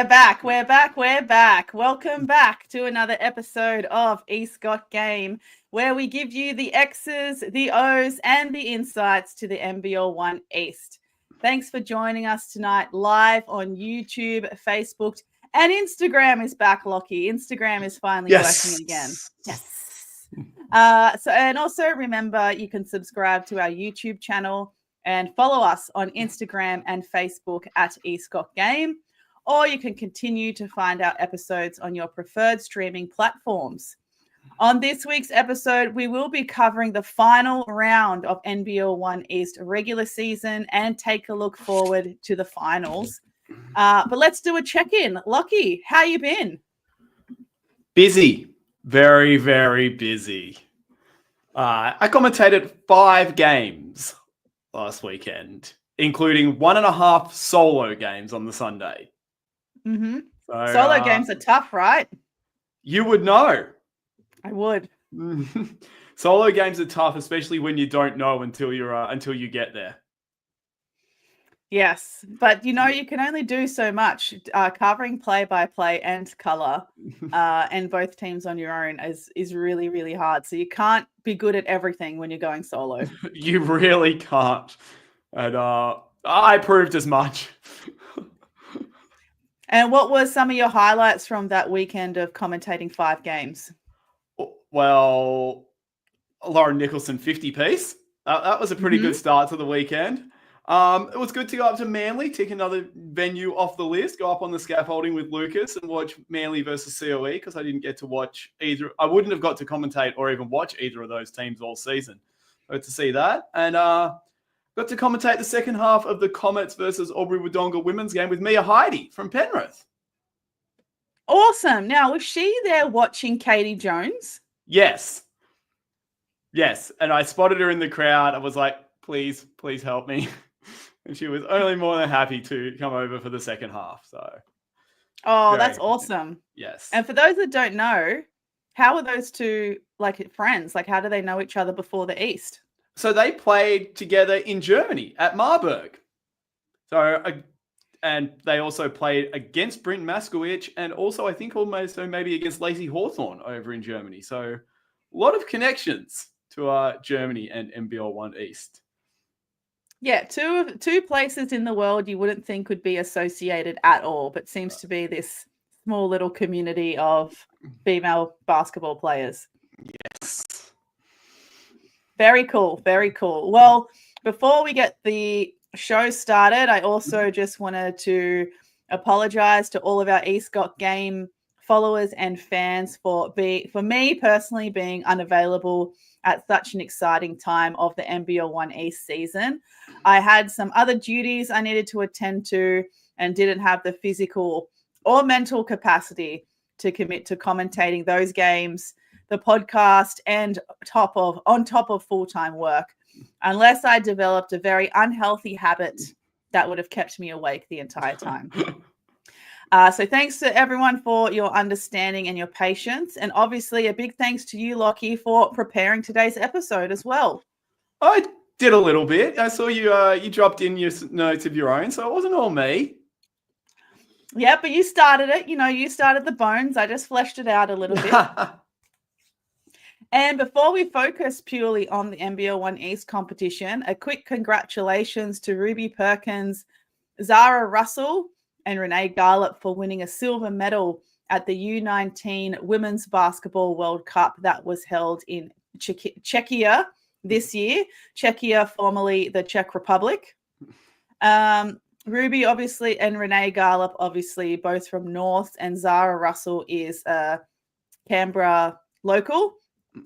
We're back. Welcome back to another episode of East Got Game, where we give you the X's, the O's, and the insights to the NBL1 East. Thanks for joining us tonight live on YouTube, Facebook, and Instagram is back, Lockie. Instagram is finally working again. Yes. And also remember, you can subscribe to our YouTube channel and follow us on Instagram and Facebook at East Got Game. Or you can continue to find our episodes on your preferred streaming platforms. On this week's episode, we will be covering the final round of NBL1 East regular season and take a look forward to the finals. But let's do a check-in. Lockie, how you been? Busy. Very, very busy. I commentated 5 games last weekend, including 1.5 solo games on the Sunday. Mm-hmm. Solo games are tough, right? You would know. I would. Solo games are tough, especially when you don't know until you get there. Yes, but you can only do so much. Covering play-by-play and color, and both teams on your own is really, really hard. So you can't be good at everything when you're going solo. You really can't. And I proved as much. And what were some of your highlights from that weekend of commentating 5 games? Well, Lauren Nicholson 50-piece. That was a pretty good start to the weekend. It was good to go up to Manly, tick another venue off the list, go up on the scaffolding with Lucas and watch Manly versus COE because I didn't get to watch either. I wouldn't have got to commentate or even watch either of those teams all season. But to see that. And got to commentate the second half of the Comets versus Albury-Wodonga women's game with Mia Heidi from Penrith. Awesome. Now, was she there watching Katie Jones? Yes. And I spotted her in the crowd. I was like, please help me. And she was only more than happy to come over for the second half. So, that's awesome. Yes. And for those that don't know, how are those two friends? How do they know each other before the East? So they played together in Germany at Marburg. And they also played against Brynton Maskowicz and also I think almost maybe against Lacey Hawthorne over in Germany. So a lot of connections to Germany and NBL1 East. Yeah, two places in the world you wouldn't think would be associated at all, but seems to be this small little community of female basketball players. Yes. Very cool. Very cool. Well, before we get the show started, I also just wanted to apologize to all of our East Got Game followers and fans for me personally being unavailable at such an exciting time of the NBL1 East season. I had some other duties I needed to attend to and didn't have the physical or mental capacity to commit to commentating those games, the podcast, and on top of full-time work, unless I developed a very unhealthy habit that would have kept me awake the entire time. So thanks to everyone for your understanding and your patience. And obviously a big thanks to you, Lockie, for preparing today's episode as well. I did a little bit. I saw you dropped in your notes of your own, so it wasn't all me. Yeah, but you started it. You started the bones. I just fleshed it out a little bit. And before we focus purely on the NBL1 East competition, a quick congratulations to Ruby Perkins, Zara Russell, and Renee Garlop for winning a silver medal at the U19 Women's Basketball World Cup that was held in Czechia this year. Czechia, formerly the Czech Republic. Ruby, obviously, and Renee Garlop, obviously, both from North, and Zara Russell is a Canberra local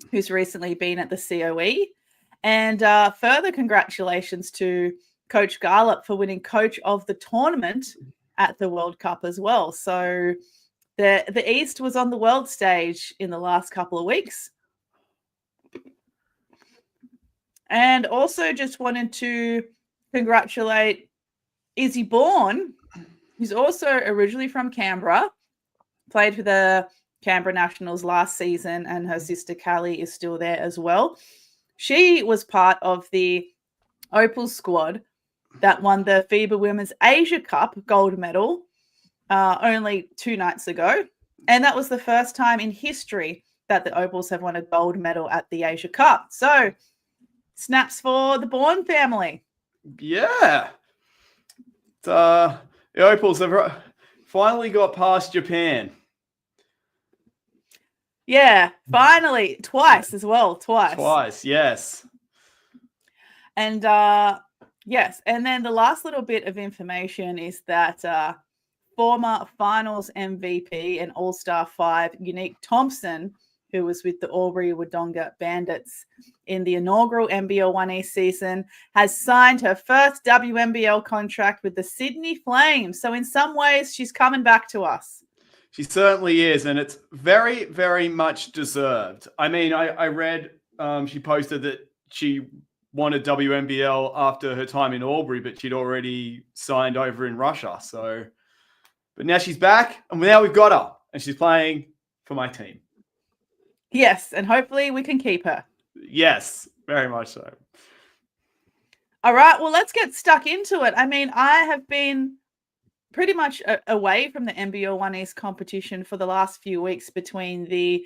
who's recently been at the COE. And further congratulations to Coach Garlop for winning Coach of the Tournament at the World Cup as well. So the East was on the world stage in the last couple of weeks. And also just wanted to congratulate Izzy Bourne, who's also originally from Canberra, played for the Canberra Nationals last season, and her sister Callie is still there as well. She was part of the Opal squad that won the FIBA Women's Asia Cup gold medal only 2 nights ago. And that was the first time in history that the Opals have won a gold medal at the Asia Cup. So, snaps for the Bourne family. Yeah. The Opals have finally got past Japan. Yeah, finally. Twice as well. Twice, yes. And yes, and then the last little bit of information is that former finals MVP and All-Star 5 Unique Thompson, who was with the Albury Wodonga Bandits in the inaugural NBL1 East season, has signed her first WNBL contract with the Sydney Flames. So in some ways, she's coming back to us. She certainly is, and it's very, very much deserved. I mean, I read she posted that she wanted WNBL after her time in Albury, but she'd already signed over in Russia. So, but now she's back, and now we've got her, and she's playing for my team. Yes, and hopefully we can keep her. Yes, very much so. All right, well, let's get stuck into it. I mean, I have been pretty much away from the NBL1 East competition for the last few weeks between the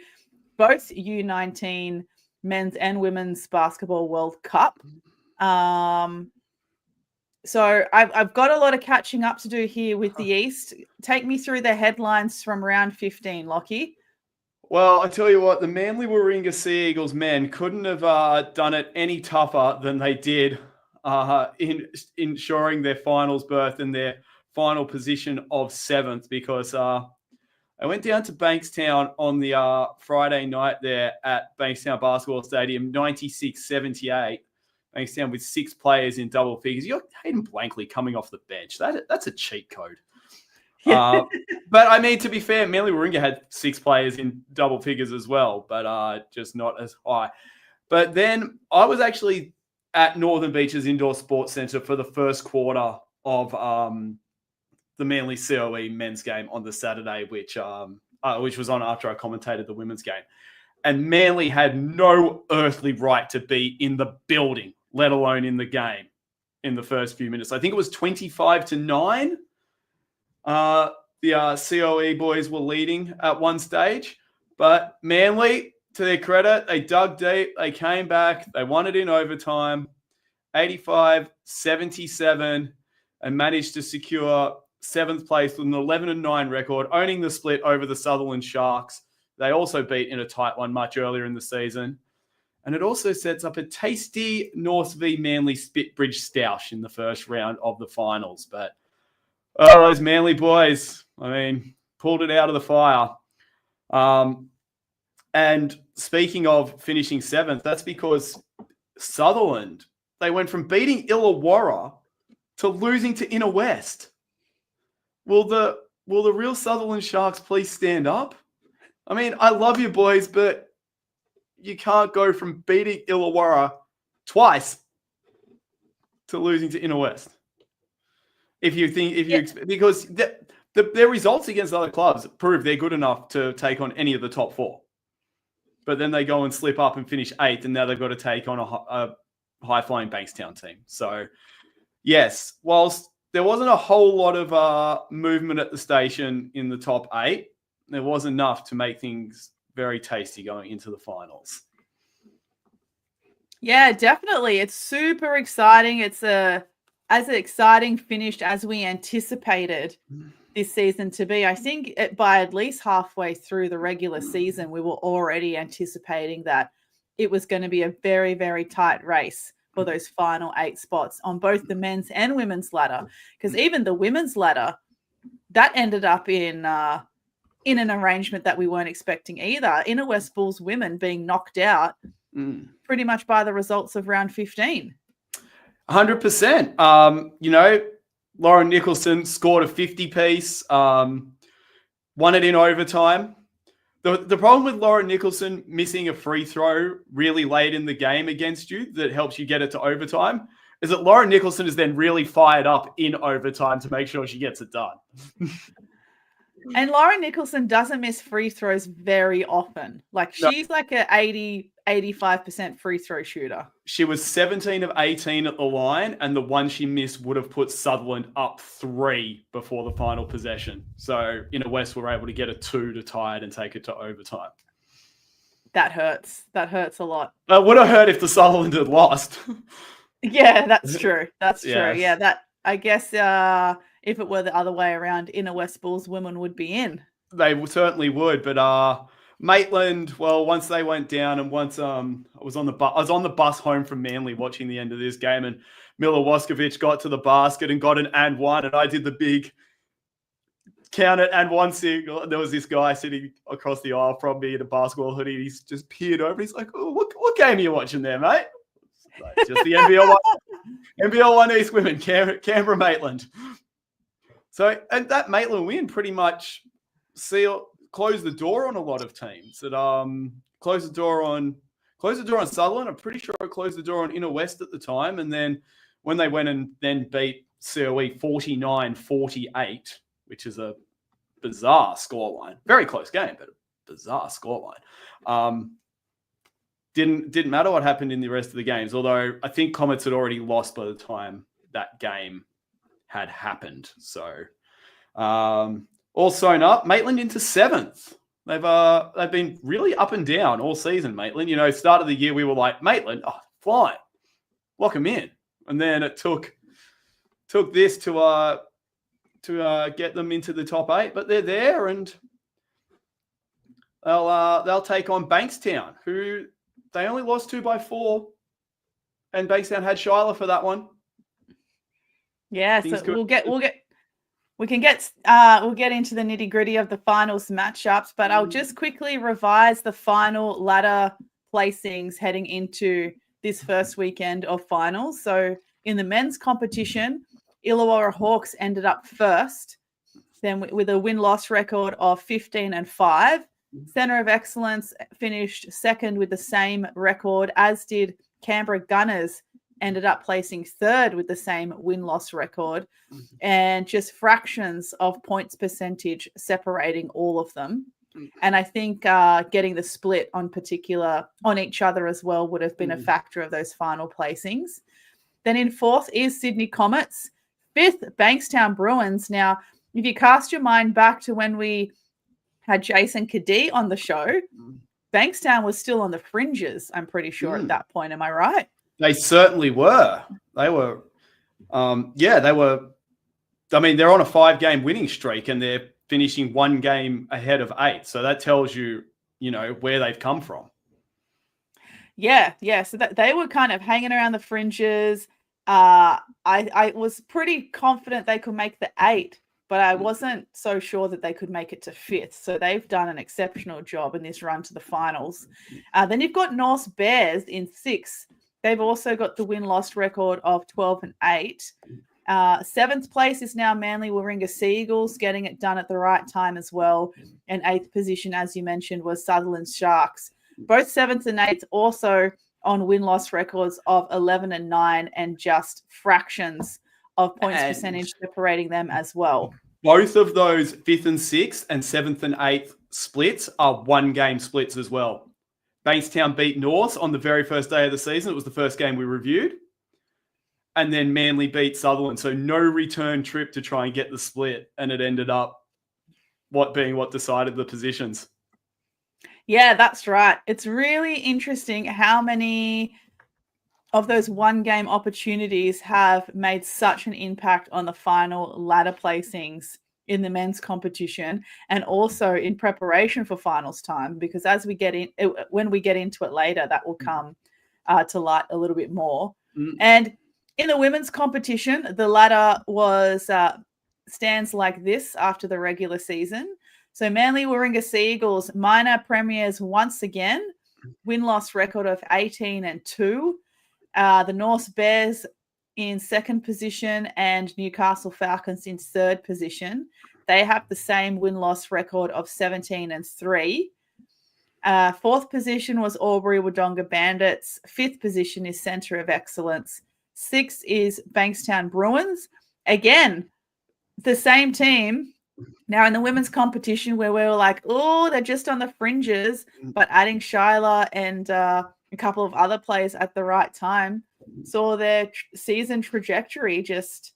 both U19 men's and women's basketball World Cup. So I've got a lot of catching up to do here with the East. Take me through the headlines from round 15, Lockie. Well, I tell you what, the Manly Warringah Sea Eagles men couldn't have done it any tougher than they did in ensuring their finals berth and their final position of 7th, because I went down to Bankstown on the Friday night there at Bankstown Basketball Stadium, 96-78. Bankstown with 6 players in double figures. You're Hayden Blankley coming off the bench. That's a cheat code. Yeah. But I mean, to be fair, Manly Warringah had 6 players in double figures as well, but just not as high. But then I was actually at Northern Beaches Indoor Sports Centre for the first quarter of the Manly COE men's game on the Saturday, which was on after I commentated the women's game. And Manly had no earthly right to be in the building, let alone in the game in the first few minutes. I think it was 25-9. The COE boys were leading at one stage, but Manly, to their credit, they dug deep, they came back, they won it in overtime, 85-77, and managed to secure 7th place with an 11-9 record, owning the split over the Sutherland Sharks. They also beat in a tight one much earlier in the season. And it also sets up a tasty North v Manly Spitbridge stoush in the first round of the finals. But those Manly boys, I mean, pulled it out of the fire. And speaking of finishing 7th, that's because Sutherland, they went from beating Illawarra to losing to Inner West. Will the real Sutherland Sharks please stand up? I mean, I love you boys, but you can't go from beating Illawarra twice to losing to Inner West. Because their results against other clubs prove they're good enough to take on any of the top 4. But then they go and slip up and finish 8th, and now they've got to take on a high-flying Bankstown team. So, yes, whilst there wasn't a whole lot of movement at the station in the top 8, there was enough to make things very tasty going into the finals. Yeah, definitely. It's super exciting. It's as an exciting finish as we anticipated this season to be. I think by at least halfway through the regular season, we were already anticipating that it was going to be a very, very tight race for those final 8 spots on both the men's and women's ladder. Because even the women's ladder, that ended up in an arrangement that we weren't expecting either. Inner West Bulls women being knocked out pretty much by the results of round 15. 100%. Lauren Nicholson scored a 50-piece, won it in overtime. The problem with Lauren Nicholson missing a free throw really late in the game against you that helps you get it to overtime is that Lauren Nicholson is then really fired up in overtime to make sure she gets it done. And Lauren Nicholson doesn't miss free throws very often. Like she's like a 85% free throw shooter. She was 17 of 18 at the line, and the one she missed would have put Sutherland up 3 before the final possession. So Inner West were able to get a 2 to tie it and take it to overtime. That hurts. That hurts a lot. It would have hurt if the Sutherland had lost. Yeah, that's true. That's true. Yes. Yeah, that I guess if it were the other way around, Inner West Bulls women would be in. They certainly would, but Maitland, well, once they went down and once I was on the bus home from Manly watching the end of this game, and Miller Waskovich got to the basket and got an and one, and I did the big count it and one signal. There was this guy sitting across the aisle from me in a basketball hoodie. He's just peered over. He's like, "Oh, what game are you watching there, mate?" Like, just the NBL1 East women, Canberra Maitland. So, and that Maitland win pretty much closed the door on a lot of teams. It closed the door on Sutherland. I'm pretty sure it closed the door on Inner West at the time. And then when they went and then beat COE 49-48, which is a bizarre scoreline, very close game, but a bizarre scoreline. Didn't matter what happened in the rest of the games, although I think Comets had already lost by the time that game had happened. So all sewn up, Maitland into 7th. They've been really up and down all season, Maitland. You know, start of the year we were like, Maitland, fine, lock them in. And then it took this to get them into the top 8, but they're there, and they'll take on Bankstown, who they only lost 2 by 4, and Bankstown had Shiloh for that one. Yeah, so we'll get into the nitty gritty of the finals matchups, but I'll just quickly revise the final ladder placings heading into this first weekend of finals. So in the men's competition, Illawarra Hawks ended up first, then with a win-loss record of 15-5. Centre of Excellence finished second with the same record, as did Canberra Gunners, ended up placing third with the same win-loss record, and just fractions of points percentage separating all of them. And I think getting the split on each other as well would have been a factor of those final placings. Then in 4th is Sydney Comets, 5th Bankstown Bruins. Now, if you cast your mind back to when we had Jason Kadee on the show, Bankstown was still on the fringes, I'm pretty sure, at that point. Am I right? They certainly were. They were, they were. I mean, they're on a 5-game winning streak, and they're finishing 1 game ahead of 8. So that tells you, where they've come from. Yeah. So they were kind of hanging around the fringes. I was pretty confident they could make the 8, but I wasn't so sure that they could make it to 5th. So they've done an exceptional job in this run to the finals. Then you've got Norse Bears in 6th. They've also got the win-loss record of 12-8. 7th place is now Manly Warringah Seagulls, getting it done at the right time as well. And 8th position, as you mentioned, was Sutherland Sharks. Both 7th and 8th also on win-loss records of 11-9 and just fractions of points percentage separating them as well. Both of those 5th and 6th and 7th and 8th splits are 1-game splits as well. Bankstown beat North on the very first day of the season. It was the first game we reviewed. And then Manly beat Sutherland. So no return trip to try and get the split. And it ended up what decided the positions. Yeah, that's right. It's really interesting how many of those 1-game opportunities have made such an impact on the final ladder placings in the men's competition, and also in preparation for finals time, because when we get into it later, that will come to light a little bit more. And in the women's competition, the ladder stands like this after the regular season. So Manly Warringah Seagulls, minor premiers once again, win-loss record of 18-2. The Norse Bears in 2nd position and Newcastle Falcons in 3rd position. They have the same win-loss record of 17-3. 4th position was Albury Wodonga Bandits. 5th position is Centre of Excellence. 6th is Bankstown Bruins. Again, the same team Now in the women's competition where we were like, oh, they're just on the fringes, but adding Shyla and a couple of other players at the right time saw their season trajectory just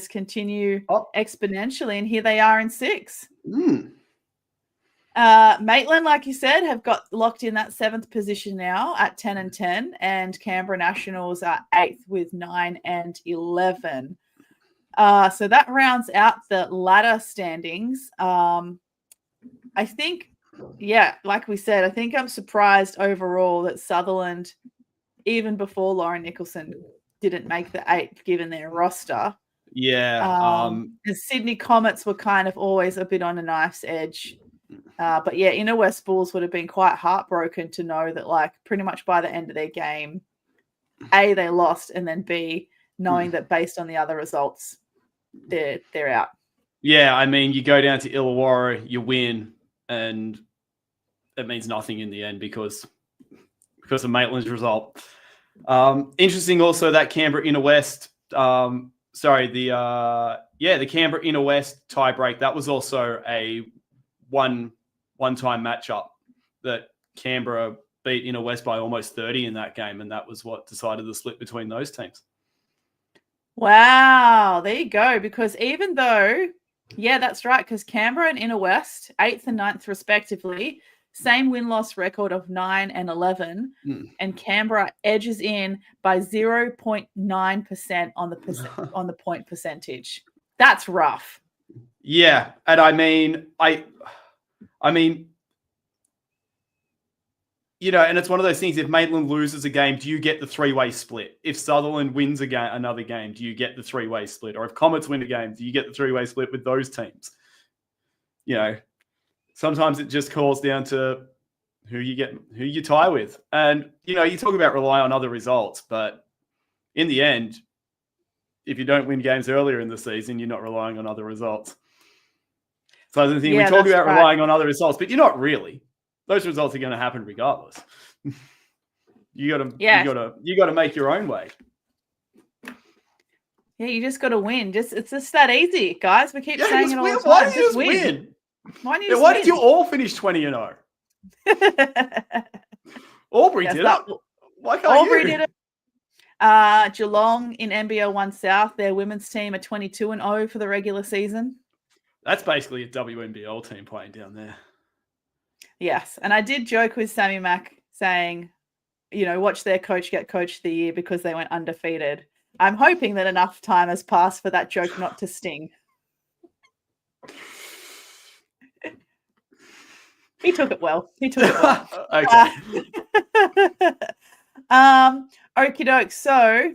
continue exponentially, and here they are in 6. Maitland, like you said, have got locked in that 7th position now at 10-10, and Canberra Nationals are 8th with 9-11. So that rounds out the ladder standings. I think, like we said, I think I'm surprised overall that Sutherland, even before Lauren Nicholson, didn't make the 8th given their roster. Yeah. The Sydney Comets were kind of always a bit on a knife's edge. But yeah, Inner West Bulls would have been quite heartbroken to know that, like, pretty much by the end of their game, A, they lost, and then B, knowing that based on the other results, they're out. Yeah, I mean, you go down to Illawarra, you win, and it means nothing in the end because of Maitland's result. Interesting also that Canberra Inner West, the Canberra Inner West tiebreak, that was also a one-time matchup that Canberra beat Inner West by almost 30 in that game, and that was what decided the split between those teams. Wow, there you go. Because even though, that's right, because Canberra and Inner West, 8th and 9th respectively, same win-loss record of 9-11, and Canberra edges in by 0.9% on the point percentage. That's rough. Yeah, and I mean, you know, and it's one of those things. If Maitland loses a game, do you get the 3-way split? If Sutherland wins another game, do you get the 3-way split? Or if Comets win a game, do you get the 3-way split with those teams? You know, sometimes it just calls down to who you tie with. And, you know, you talk about rely on other results, but in the end, if you don't win games earlier in the season, you're not relying on other results. So the thing we talk about relying on other results, but you're not really. Those results are going to happen regardless. You got to make your own way. Yeah, you just got to win. It's just that easy, guys. We keep saying it all the time. Why did you just win? Why did you all finish 20-0? Aubrey did it. Why can't Aubrey did it. Geelong in NBL1 South, their women's team are 22-0 for the regular season. That's basically a WNBL team playing down there. Yes, and I did joke with Sammy Mack saying, you know, watch their coach get coach of the year because they went undefeated. I'm hoping that enough time has passed for that joke not to sting. He took it well. Okay. Okie doke. So,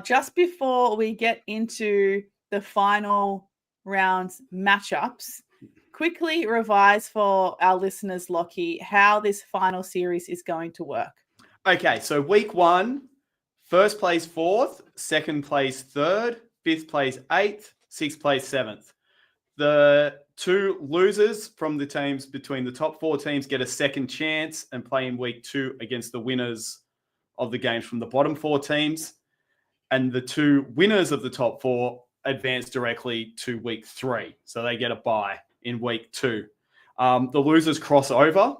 just before we get into the final round's matchups, quickly revise for our listeners, Lockie, how this final series is going to work. Okay, so week 1, first place 4th, second place 3rd, 5th place 8th, 6th place 7th. The 2 losers from the teams between the top 4 teams get a second chance and play in week 2 against the winners of the games from the bottom 4 teams. And the 2 winners of the top 4 advance directly to week 3. So they get a bye in week 2. The losers cross over.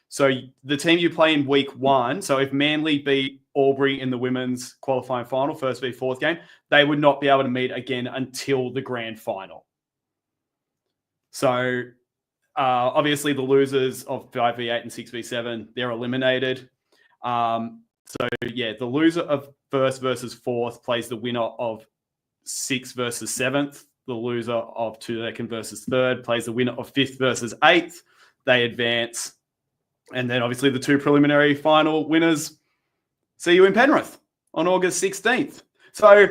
So the team you play in week 1, so if Manly beat Albury in the women's qualifying final, first v 4th game, they would not be able to meet again until the grand final. So obviously the losers of 5v8 and 6v7, they're eliminated. The loser of 1st versus 4th plays the winner of 6th versus 7th. The loser of 2nd versus 3rd plays the winner of 5th versus 8th. They advance. And then obviously the 2 preliminary final winners see you in Penrith on August 16th. So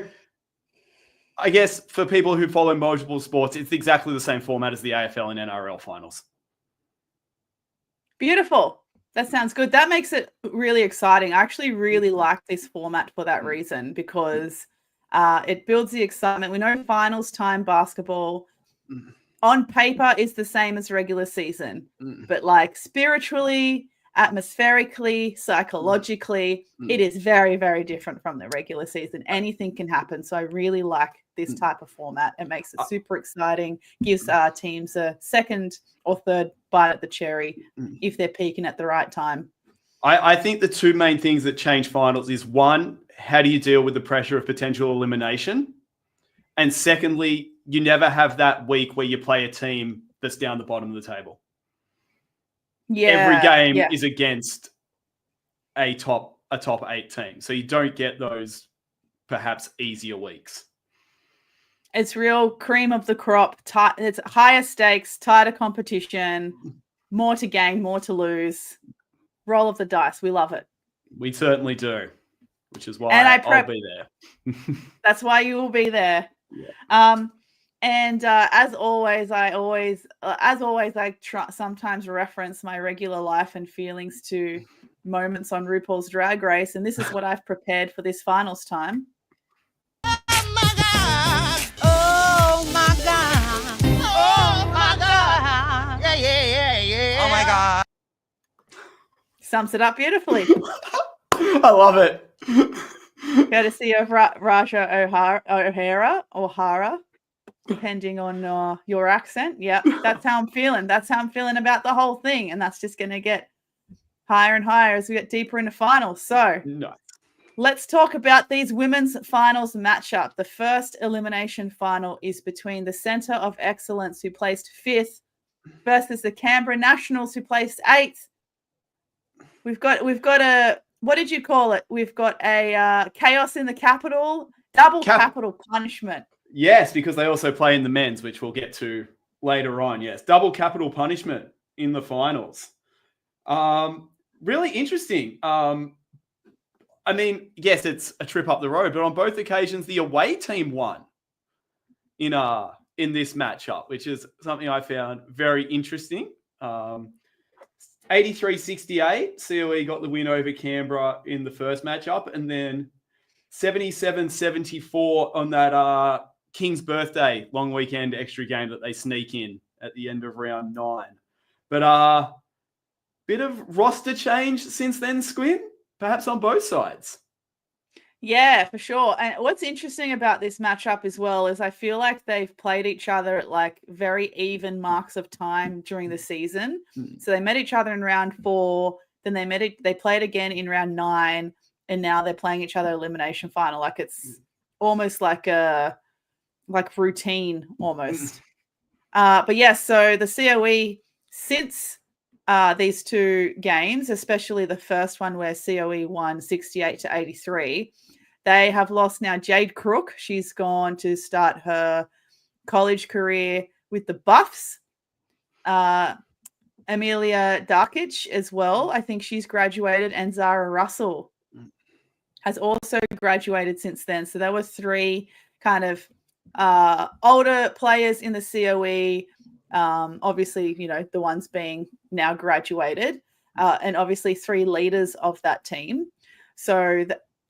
I guess for people who follow multiple sports, it's exactly the same format as the AFL and NRL finals. Beautiful. That sounds good. That makes it really exciting. I actually really like this format for that reason, because it builds the excitement. We know finals time basketball on paper is the same as regular season, but like spiritually, atmospherically, psychologically, it is very, very different from the regular season. Anything can happen. So I really like this type of format. It makes it super exciting, gives teams a second or third bite at the cherry if they're peaking at the right time. I think the two main things that change finals is, one, how do you deal with the pressure of potential elimination? And secondly, you never have that week where you play a team that's down the bottom of the table. Yeah. Every game is against a top 8 team. So you don't get those perhaps easier weeks. It's real cream of the crop. It's higher stakes, tighter competition, more to gain, more to lose. Roll of the dice. We love it. We certainly do, which is why I'll be there. That's why you will be there. Yeah. And as always, I sometimes reference my regular life and feelings to moments on RuPaul's Drag Race, and this is what I've prepared for this finals time. Oh my God! Oh my God! Oh my God! Yeah! Oh my God! Sums it up beautifully. I love it. Courtesy of Raja O'Hara, depending on your accent. Yeah, that's how I'm feeling. That's how I'm feeling about the whole thing. And that's just going to get higher and higher as we get deeper into finals. So let's talk about these women's finals matchup. The first elimination final is between the Centre of Excellence, who placed 5th, versus the Canberra Nationals, who placed 8th. We've got a, what did you call it? We've got a chaos in the capital, double capital punishment. Yes, because they also play in the men's, which we'll get to later on. Yes, double capital punishment in the finals. Really interesting. I mean, yes, it's a trip up the road, but on both occasions, the away team won in this matchup, which is something I found very interesting. 83-68, COE got the win over Canberra in the first matchup, and then 77-74 on that King's birthday long weekend extra game that they sneak in at the end of round 9. But bit of roster change since then, Squin, perhaps on both sides. Yeah, for sure. And what's interesting about this matchup as well is I feel like they've played each other at like very even marks of time during the season. So they met each other in round 4, then they played again in round 9, and now they're playing each other elimination final. Like it's almost like a routine almost. But yeah, so the COE since these two games, especially the first one where COE won 68-83, they have lost now Jade Crook. She's gone to start her college career with the Buffs. Amelia Darkic as well. I think she's graduated, and Zara Russell has also graduated since then. So there were 3 kind of older players in the COE. Obviously, you know, the ones being now graduated, and obviously 3 leaders of that team. So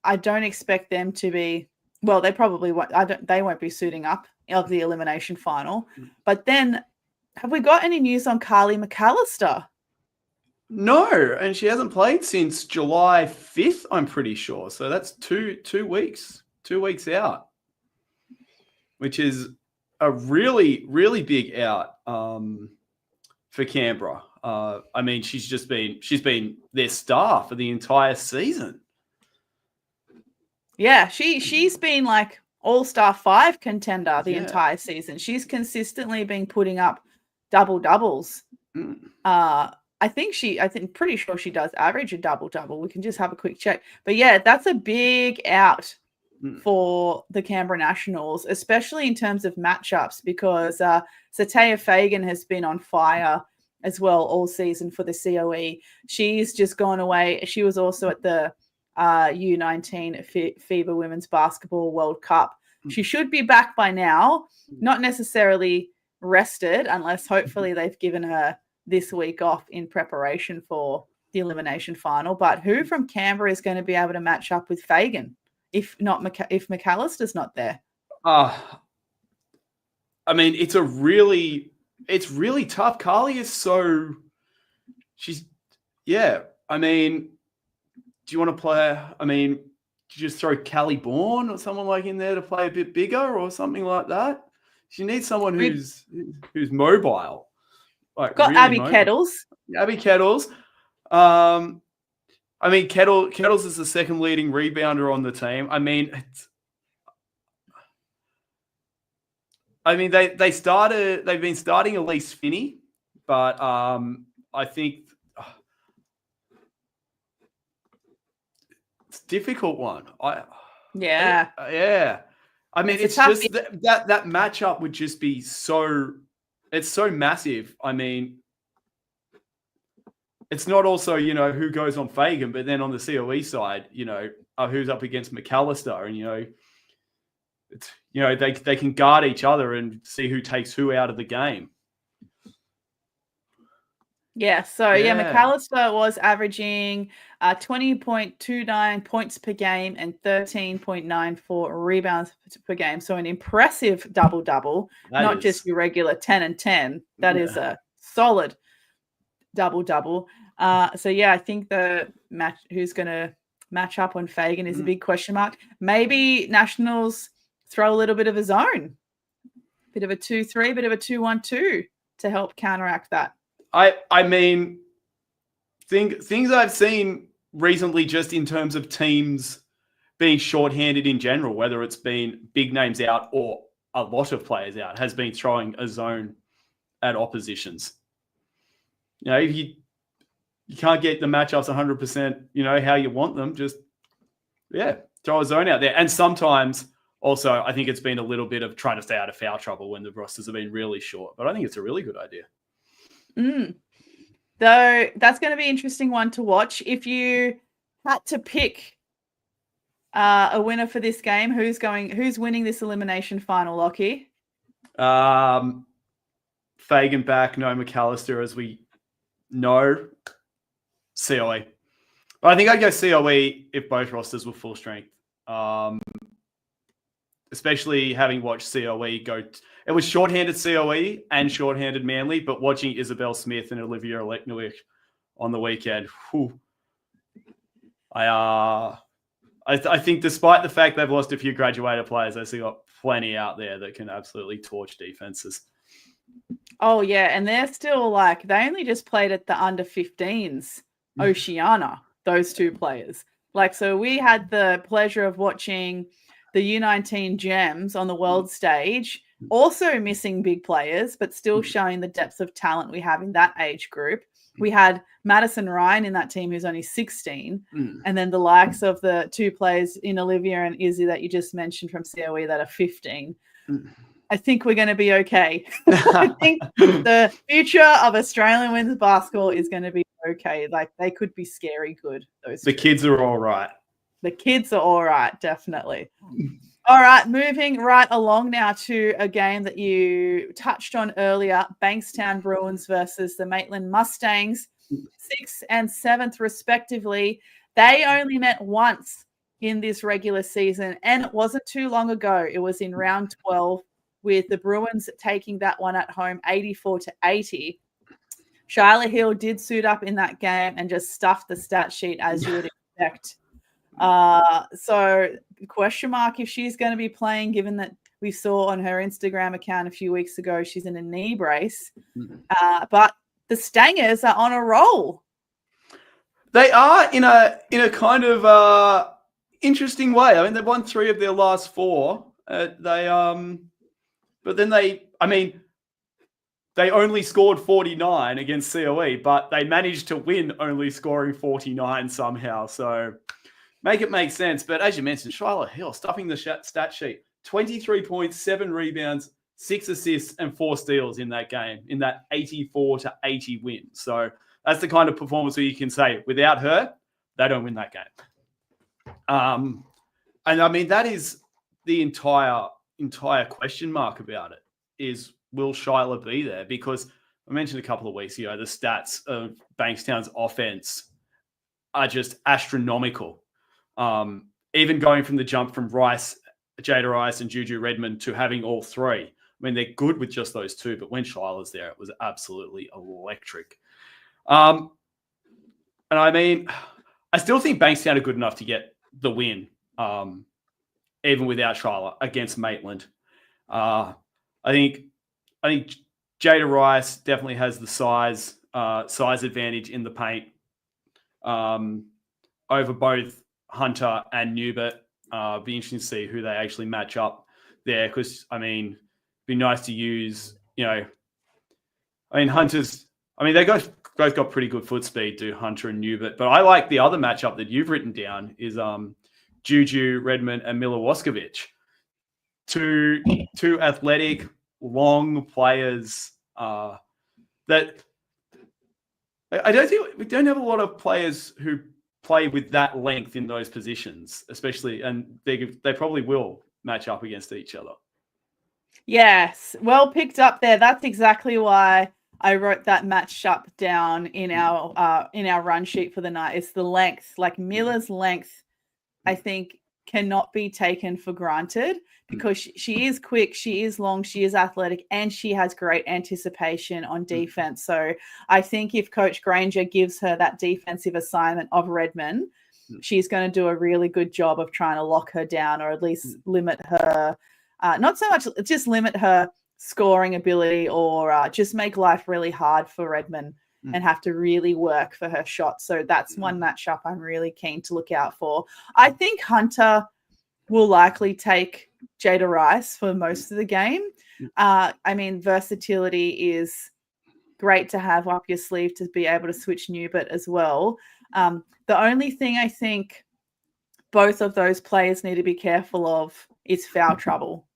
I don't expect them to be, well, they probably won't, they won't be suiting up of the elimination final. But then have we got any news on Carly McAllister? No, and she hasn't played since July 5th, I'm pretty sure. So that's two weeks out, which is a really, really big out for Canberra. I mean, she's been their star for the entire season. Yeah, she's been like all-star 5 contender the entire season. She's consistently been putting up double-doubles. Pretty sure she does average a double-double. We can just have a quick check. But yeah, that's a big out for the Canberra Nationals, especially in terms of matchups, because Sataya Fagan has been on fire as well all season for the COE. She's just gone away. She was also at the U19 FIBA Women's Basketball World Cup. She should be back by now, not necessarily rested, unless hopefully they've given her this week off in preparation for the elimination final. But who from Canberra is going to be able to match up with Fagan if McAllister's not there? I mean, it's really tough. Carly is I mean, do you want to play? I mean, just throw Callie Bourne or someone like in there to play a bit bigger or something like that. You need someone who's mobile. Like Got really Abby mobile. Kettles. Abby Kettles. I mean, Kettles is the second leading rebounder on the team. I mean, they've been starting Elise Finney, but I think it's a difficult one. Yeah. I mean, it's just that matchup would just be it's so massive. I mean, it's not also, who goes on Fagan, but then on the COE side, who's up against McAllister, and, it's, they can guard each other and see who takes who out of the game. Yeah. So, McAllister was averaging 20.29 points per game and 13.94 rebounds per game. So an impressive double-double, not just your regular 10 and 10. That is a solid double-double. I think the match who's going to match up on Fagan is a big question mark. Maybe Nationals throw a little bit of a zone, bit of a 2-3, bit of a 2-1-2 to help counteract that. I mean, things I've seen recently just in terms of teams being shorthanded in general, whether it's been big names out or a lot of players out, has been throwing a zone at oppositions. If you can't get the matchups 100%, how you want them, just, throw a zone out there. And sometimes also, I think it's been a little bit of trying to stay out of foul trouble when the rosters have been really short. But I think it's a really good idea. Though that's going to be an interesting one to watch. If you had to pick a winner for this game, who's winning this elimination final, Lockie? Fagan back, no McAllister, as we know. COE. But I think I'd go COE if both rosters were full strength. Especially having watched COE go. It was shorthanded COE and shorthanded Manly, but watching Isabel Smith and Olivia Oleknowicz on the weekend, I think despite the fact they've lost a few graduated players, they've still got plenty out there that can absolutely torch defenses. Oh, yeah, and they're still they only just played at the under 15s, Oceania, those two players. So we had the pleasure of watching the U19 Gems on the world stage, also missing big players, but still showing the depth of talent we have in that age group. We had Madison Ryan in that team, who's only 16, and then the likes of the two players in Olivia and Izzy that you just mentioned from COE that are 15. I think we're going to be okay. I think the future of Australian women's basketball is going to be okay. They could be scary good. The kids are all right. The kids are all right, definitely. All right, moving right along now to a game that you touched on earlier, Bankstown Bruins versus the Maitland Mustangs, 6th and 7th respectively. They only met once in this regular season, and it wasn't too long ago. It was in round 12 with the Bruins taking that one at home 84-80. Shyla Hill did suit up in that game and just stuffed the stat sheet as you would expect. So question mark if she's going to be playing, given that we saw on her Instagram account a few weeks ago she's in a knee brace. But the Stangers are on a roll. They are in a kind of interesting way. I mean, they've won 3 of their last 4. But then they only scored 49 against COE, but they managed to win only scoring 49 somehow. So make it make sense. But as you mentioned, Shyla Hill stuffing the stat sheet, 23 points, 7 rebounds, 6 assists, and 4 steals in that game, in that 84-80 win. So that's the kind of performance where you can say, without her, they don't win that game. And I mean, that is the entire question mark about it, is will Shyla be there? Because I mentioned a couple of weeks ago, the stats of Bankstown's offense are just astronomical. Even going from the jump from Jada Rice and Juju Redmond to having all 3. I mean, they're good with just those 2, but when Shyla's there, it was absolutely electric. And I mean, I still think Bankstown are good enough to get the win even without Schuyler against Maitland. I think Jada Rice definitely has the size advantage in the paint over both Hunter and Newbert. Be interesting to see who they actually match up there, because it'd be nice to use. Hunter's. They both got pretty good foot speed, do Hunter and Newbert. But I like the other matchup that you've written down is Juju, Redmond, and Miller Woskovic. Two athletic, long players that I don't think we don't have a lot of players who play with that length in those positions, especially, and they probably will match up against each other. Yes, well picked up there. That's exactly why I wrote that matchup down in our run sheet for the night. It's the length, like Miller's length, I think cannot be taken for granted, because she is quick, she is long, she is athletic, and she has great anticipation on defense. So I think if Coach Granger gives her that defensive assignment of Redmond, she's going to do a really good job of trying to lock her down, or at least limit her, not so much just limit her scoring ability, or just make life really hard for Redmond and have to really work for her shot. So that's one matchup I'm really keen to look out for. I think Hunter will likely take Jada Rice for most of the game. Versatility is great to have up your sleeve to be able to switch Newbert as well. The only thing I think both of those players need to be careful of is foul trouble.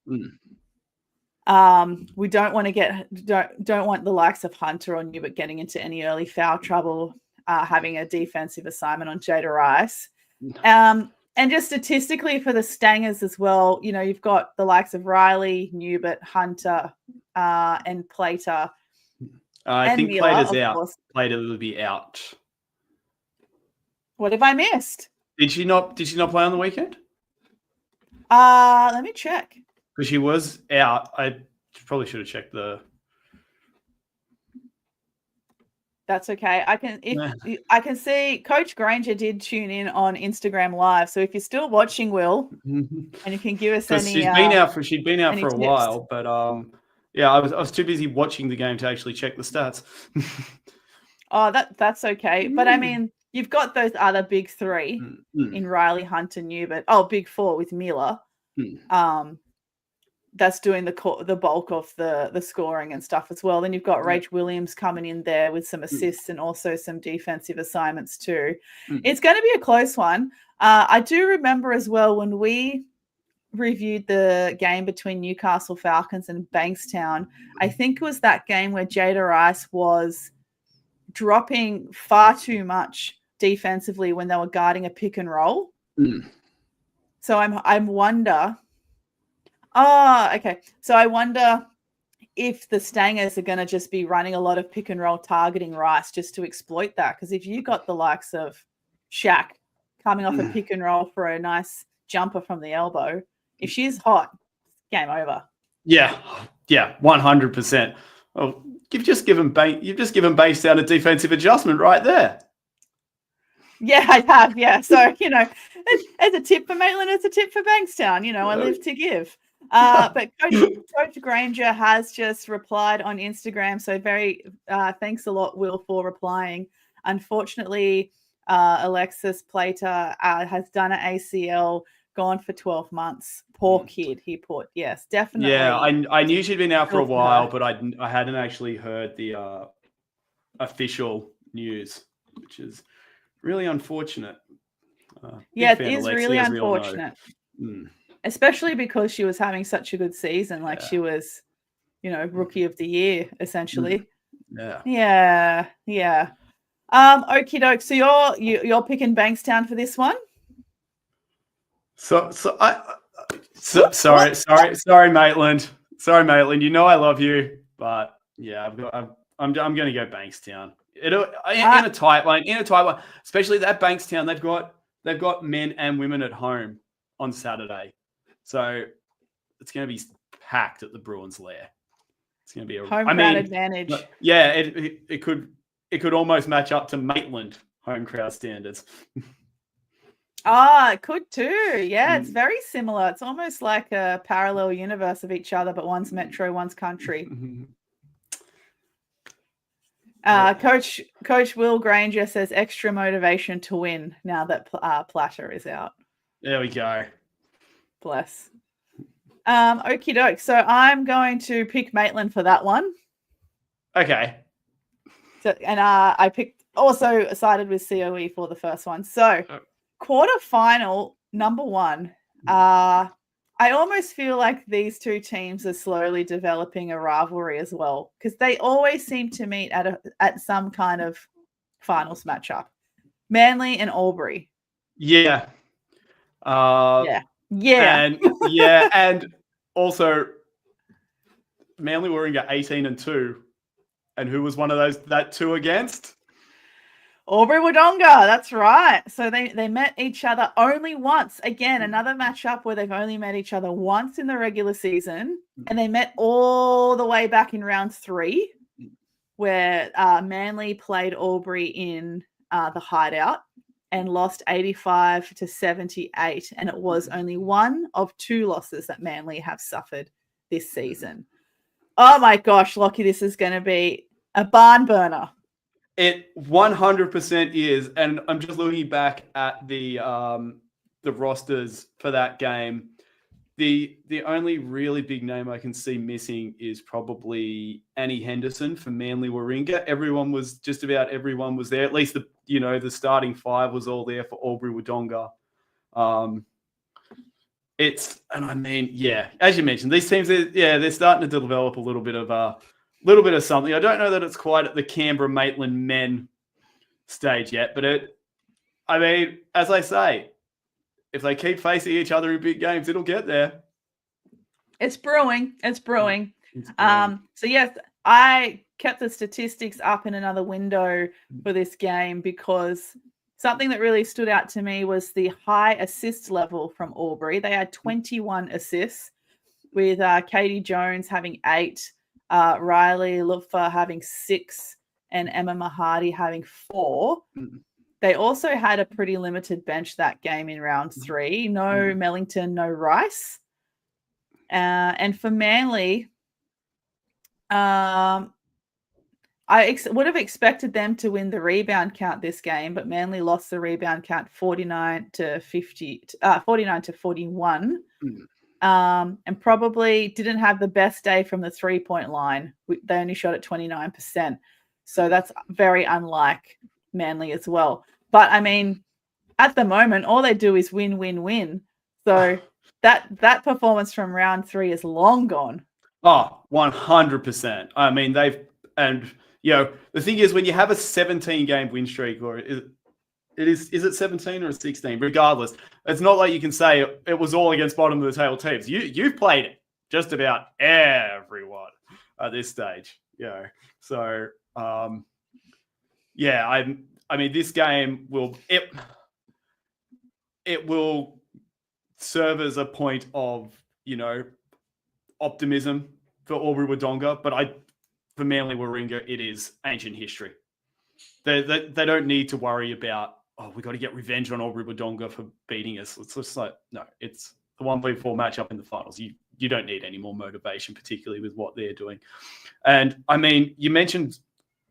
We don't want to don't want the likes of Hunter or Newbert getting into any early foul trouble, having a defensive assignment on Jada Rice. And just statistically for the Stangers as well, you've got the likes of Riley, Newbert, Hunter, and Plater. I think Miller, Plater's out. Plater will be out. What have I missed? Did she not play on the weekend? Let me check. Because she was out. I probably should have checked the. That's okay. I can see Coach Granger did tune in on Instagram Live. So if you're still watching, Will, and you can give us any. She'd been out for a while, but I was too busy watching the game to actually check the stats. That's okay. But you've got those other big three in Riley, Hunter, Newbert. Oh, big four with Miller. That's doing the bulk of the scoring and stuff as well. Then you've got Rach Williams coming in there with some assists and also some defensive assignments too. It's going to be a close one. I do remember as well when we reviewed the game between Newcastle Falcons and Bankstown, I think it was that game where Jada Rice was dropping far too much defensively when they were guarding a pick and roll. So I wonder. Oh, okay. So I wonder if the Stangers are going to just be running a lot of pick and roll targeting Rice just to exploit that. Because if you got the likes of Shaq coming off a pick and roll for a nice jumper from the elbow, if she's hot, game over. Yeah, 100%. Well, you've just given Bankstown a defensive adjustment right there. Yeah, I have. Yeah. So, it's a tip for Maitland, it's a tip for Bankstown. I live to give. But Coach Granger has just replied on Instagram. So very thanks a lot, Will, for replying. Unfortunately, Alexis Plater has done an ACL, gone for 12 months. Poor kid, he put. Yes, definitely. Yeah, I knew she'd been out for a while, but I hadn't actually heard the official news, which is really unfortunate. It is really unfortunate. Especially because she was having such a good season. She was, rookie of the year, essentially. Yeah. Okie doke. So you're picking Bankstown for this one? Sorry, Maitland. Sorry, Maitland. I love you, but yeah, I'm going to go Bankstown. In a tight one, especially that Bankstown. They've got men and women at home on Saturday, so it's going to be packed at the Bruins' lair. It's going to be a home crowd advantage. Yeah, it could almost match up to Maitland home crowd standards. It could too. Yeah, it's very similar. It's almost like a parallel universe of each other, but one's metro, one's country. Coach Will Granger says extra motivation to win now that Platter is out. There we go. Bless. Okie doke. So I'm going to pick Maitland for that one. Okay. So, and I also sided with COE for the first one. So quarterfinal number 1. I almost feel like these two teams are slowly developing a rivalry as well, because they always seem to meet at some kind of finals matchup. Manly and Albury. Yeah. Yeah. And also Manly were in 18-2, and who was one of those that 2 against? Albury Wodonga, that's right. So they met each other only once. Again, another matchup where they've only met each other once in the regular season, and they met all the way back in round 3, where Manly played Albury in the hideout and lost 85-78, and it was only one of 2 losses that Manly have suffered this season. Oh my gosh, Lockie, this is going to be a barn burner. It 100% is, and I'm just looking back at the rosters for that game. The only really big name I can see missing is probably Annie Henderson for Manly Warringah. Just about everyone was there. At least the starting 5 was all there for Albury Wodonga. As you mentioned, these teams, they're starting to develop a little bit of something. I don't know that it's quite at the Canberra-Maitland men stage yet, but as I say, if they keep facing each other in big games, it'll get there. It's brewing. So yes, I kept the statistics up in another window for this game because something that really stood out to me was the high assist level from Albury. They had 21 assists, with Katie Jones having 8, Riley Lupfer having 6, and Emma Mahadi having 4. They also had a pretty limited bench that game in round 3. No Mellington, no Rice. And for Manly, I would have expected them to win the rebound count this game, but Manly lost the rebound count 49-41. And probably didn't have the best day from the 3-point line. They only shot at 29%. So that's very unlike Manly as well. But I mean, at the moment, all they do is win, win, win. So that performance from round 3 is long gone. Oh, 100%. I mean, the thing is, when you have a 17-game win streak, or is it 17 or 16? Regardless, it's not like you can say it was all against bottom of the table teams. You've played just about everyone at this stage. So I mean, this game will serve as a point of optimism for Albury Wodonga, but for Manly Warringah, it is ancient history. They don't need to worry about, we got to get revenge on Albury Wodonga for beating us. It's just like, no, it's the 1v4 matchup in the finals. You don't need any more motivation, particularly with what they're doing. And I mean, you mentioned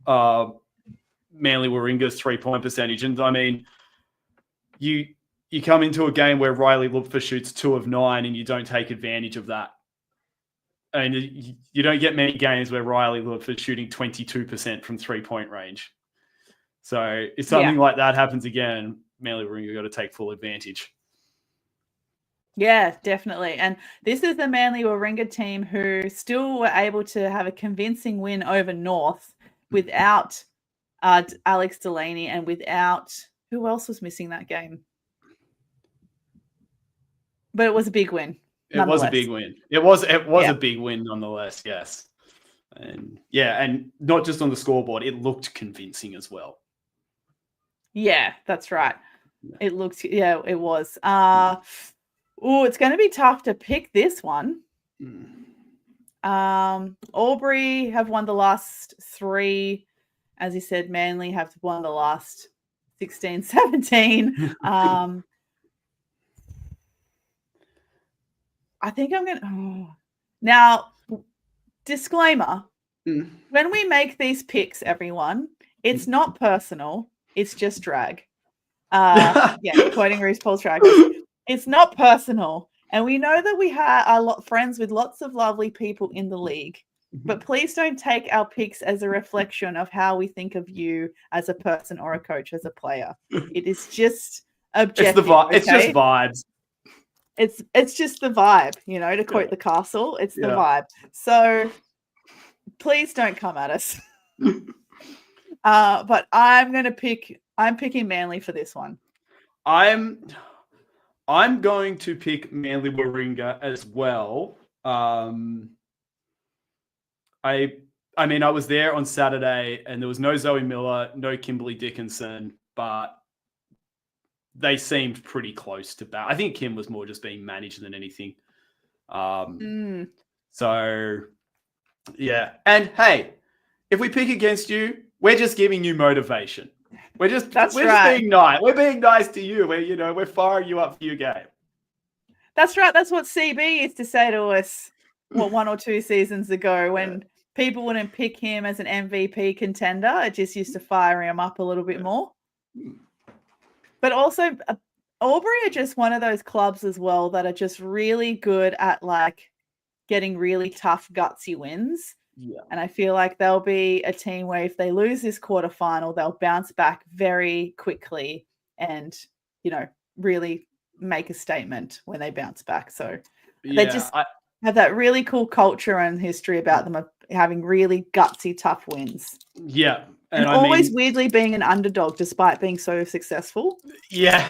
Manly Warringah's 3-point percentage, and I mean, you come into a game where Riley Lupfer shoots 2 of 9 and you don't take advantage of that. And you don't get many games where Riley Lupfer's shooting 22% from 3-point range. So if something like that happens again, Manly Warringah got to take full advantage. Yeah, definitely. And this is the Manly Warringah team who still were able to have a convincing win over North without Alex Delaney and without who else was missing that game. But it was a big win. It was a big win. It was a big win nonetheless. Yes, and not just on the scoreboard. It looked convincing as well. Yeah, that's right. Yeah. It looked. Yeah, it was. It's going to be tough to pick this one. Albury have won the last 3. As you said, Manly have won the last 16, 17. I think I'm going to... Now, disclaimer. When we make these picks, everyone, it's not personal. It's just drag. Quoting RuPaul's Drag Race. It's not personal. And we know that we are friends with lots of lovely people in the league. But please don't take our picks as a reflection of how we think of you as a person or a coach, as a player. It is just objective. It's the vibe. Okay? It's just vibes. It's just the vibe, to quote the castle. It's the vibe. So please don't come at us. But I'm picking Manly for this one. I'm going to pick Manly Warringah as well. I was there on Saturday and there was no Zoe Miller, no Kimberly Dickinson, but they seemed pretty close to bat. I think Kim was more just being managed than anything. So, yeah. And hey, if we pick against you, we're just giving you motivation. We're just being nice. We're being nice to you. We're firing you up for your game. That's right. That's what CB used to say to us, 1 or 2 seasons ago when people wouldn't pick him as an MVP contender. It just used to fire him up a little bit more. But also, Albury are just one of those clubs as well that are just really good at getting really tough, gutsy wins. Yeah. And I feel like they'll be a team where if they lose this quarterfinal, they'll bounce back very quickly and, really make a statement when they bounce back. So they just have that really cool culture and history about them of having really gutsy, tough wins. Yeah. And always weirdly being an underdog despite being so successful. Yeah.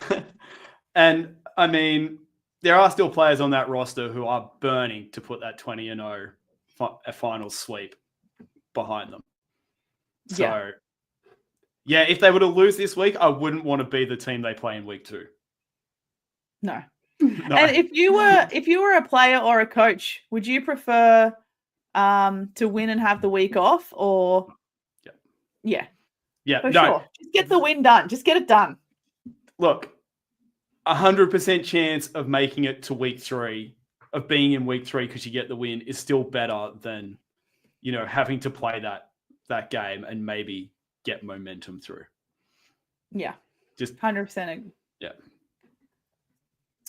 And there are still players on that roster who are burning to put that 20-0 a final sweep behind them. So, if they were to lose this week, I wouldn't want to be the team they play in week 2. No. And if you were a player or a coach, would you prefer to win and have the week off, or for sure. Just get the win done. Just get it done. Look, 100% chance of making it to week 3, of being in week 3 because you get the win, is still better than, having to play that game and maybe get momentum through. Yeah. Just 100%. Yeah.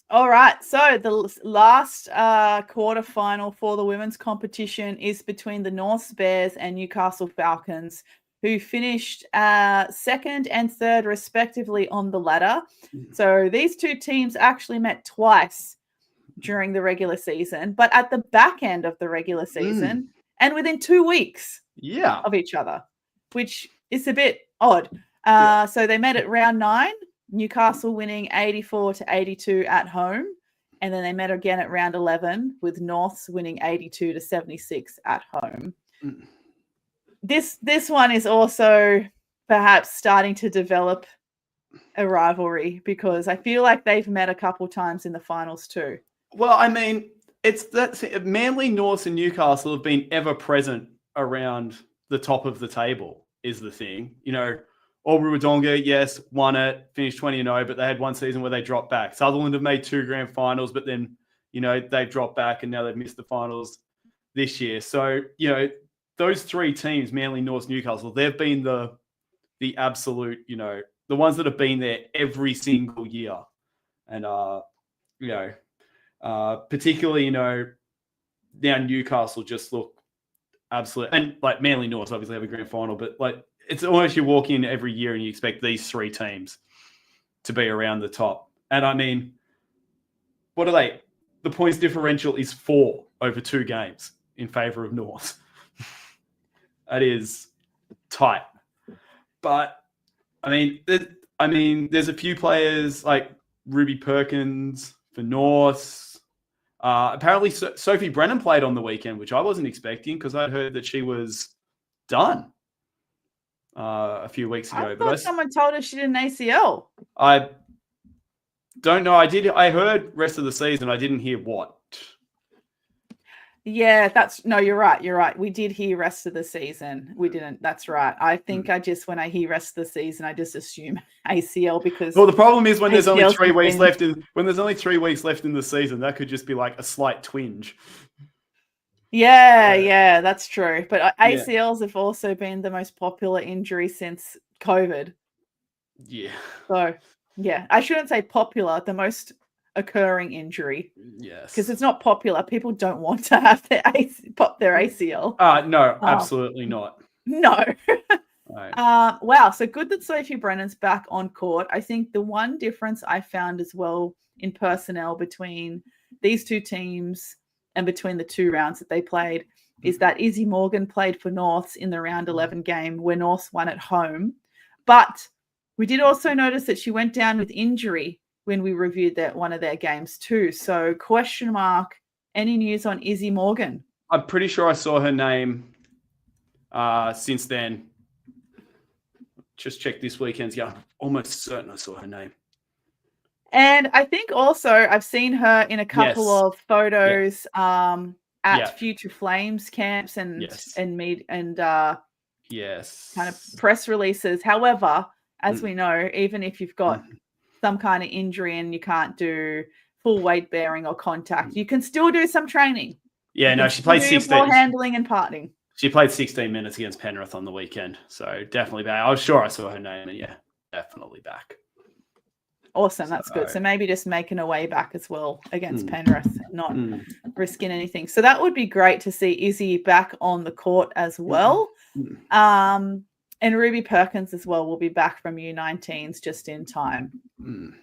All right. So the last quarterfinal for the women's competition is between the North Bears and Newcastle Falcons, who finished 2nd and 3rd respectively on the ladder. So these two teams actually met twice during the regular season, but at the back end of the regular season and within 2 weeks of each other, which is a bit odd. So they met at round 9, Newcastle winning 84-82 at home. And then they met again at round 11 with Norths winning 82-76 at home. This one is also perhaps starting to develop a rivalry because I feel like they've met a couple times in the finals too. Well, it's that Manly, Norths, and Newcastle have been ever present around the top of the table. Is the thing, Albury Wodonga, yes, won it, finished 20-0, but they had one season where they dropped back. Sutherland have made 2 grand finals, but then they've dropped back and now they've missed the finals this year. So those 3 teams, Manly, Norths, Newcastle, they've been the absolute, the ones that have been there every single year. And, particularly, now Newcastle just look absolute. And Manly Norths obviously have a grand final, but it's almost you walk in every year and you expect these 3 teams to be around the top. And what are they? The points differential is 4 over 2 games in favor of North. That is tight. But there's a few players like Ruby Perkins for North. Apparently Sophie Brennan played on the weekend, which I wasn't expecting because I'd heard that she was done a few weeks ago. I thought someone told her she did an ACL. I don't know. I heard rest of the season. I didn't hear what. Yeah, you're right. You're right. We did hear rest of the season. We didn't. That's right. I think when I hear rest of the season, I just assume ACL because. Well, the problem is when there's only ACLs 3 weeks been- left when there's only 3 weeks left in the season, that could just be like a slight twinge. Yeah, that's true. But ACLs have also been the most popular injury since COVID. Yeah. So, yeah, I shouldn't say popular, the most occurring injury. Yes. Because it's not popular. People don't want to have pop their ACL. No, absolutely not. No. Right. Wow. So good that Sophie Brennan's back on court. I think the one difference I found as well in personnel between these two teams and between the 2 rounds that they played is that Izzy Morgan played for Norths in the round 11 game where Norths won at home. But we did also notice that she went down with injury when we reviewed one of their games too. So question mark, any news on Izzy Morgan? I'm pretty sure I saw her name since then. Just check this weekend's. Yeah, I'm almost certain I saw her name. And I think also I've seen her in a couple of photos at Future Flames camps and kind of press releases. However, as we know, even if you've got some kind of injury and you can't do full weight bearing or contact, you can still do some training. Yeah, no, she played 16. Ball handling and parting. She played 16 minutes against Penrith on the weekend, so definitely back. I was sure I saw her name, and definitely back. Awesome, that's good. So maybe just making a way back as well against Penrith, not risking anything. So that would be great to see Izzy back on the court as well. And Ruby Perkins as well will be back from U19s just in time. And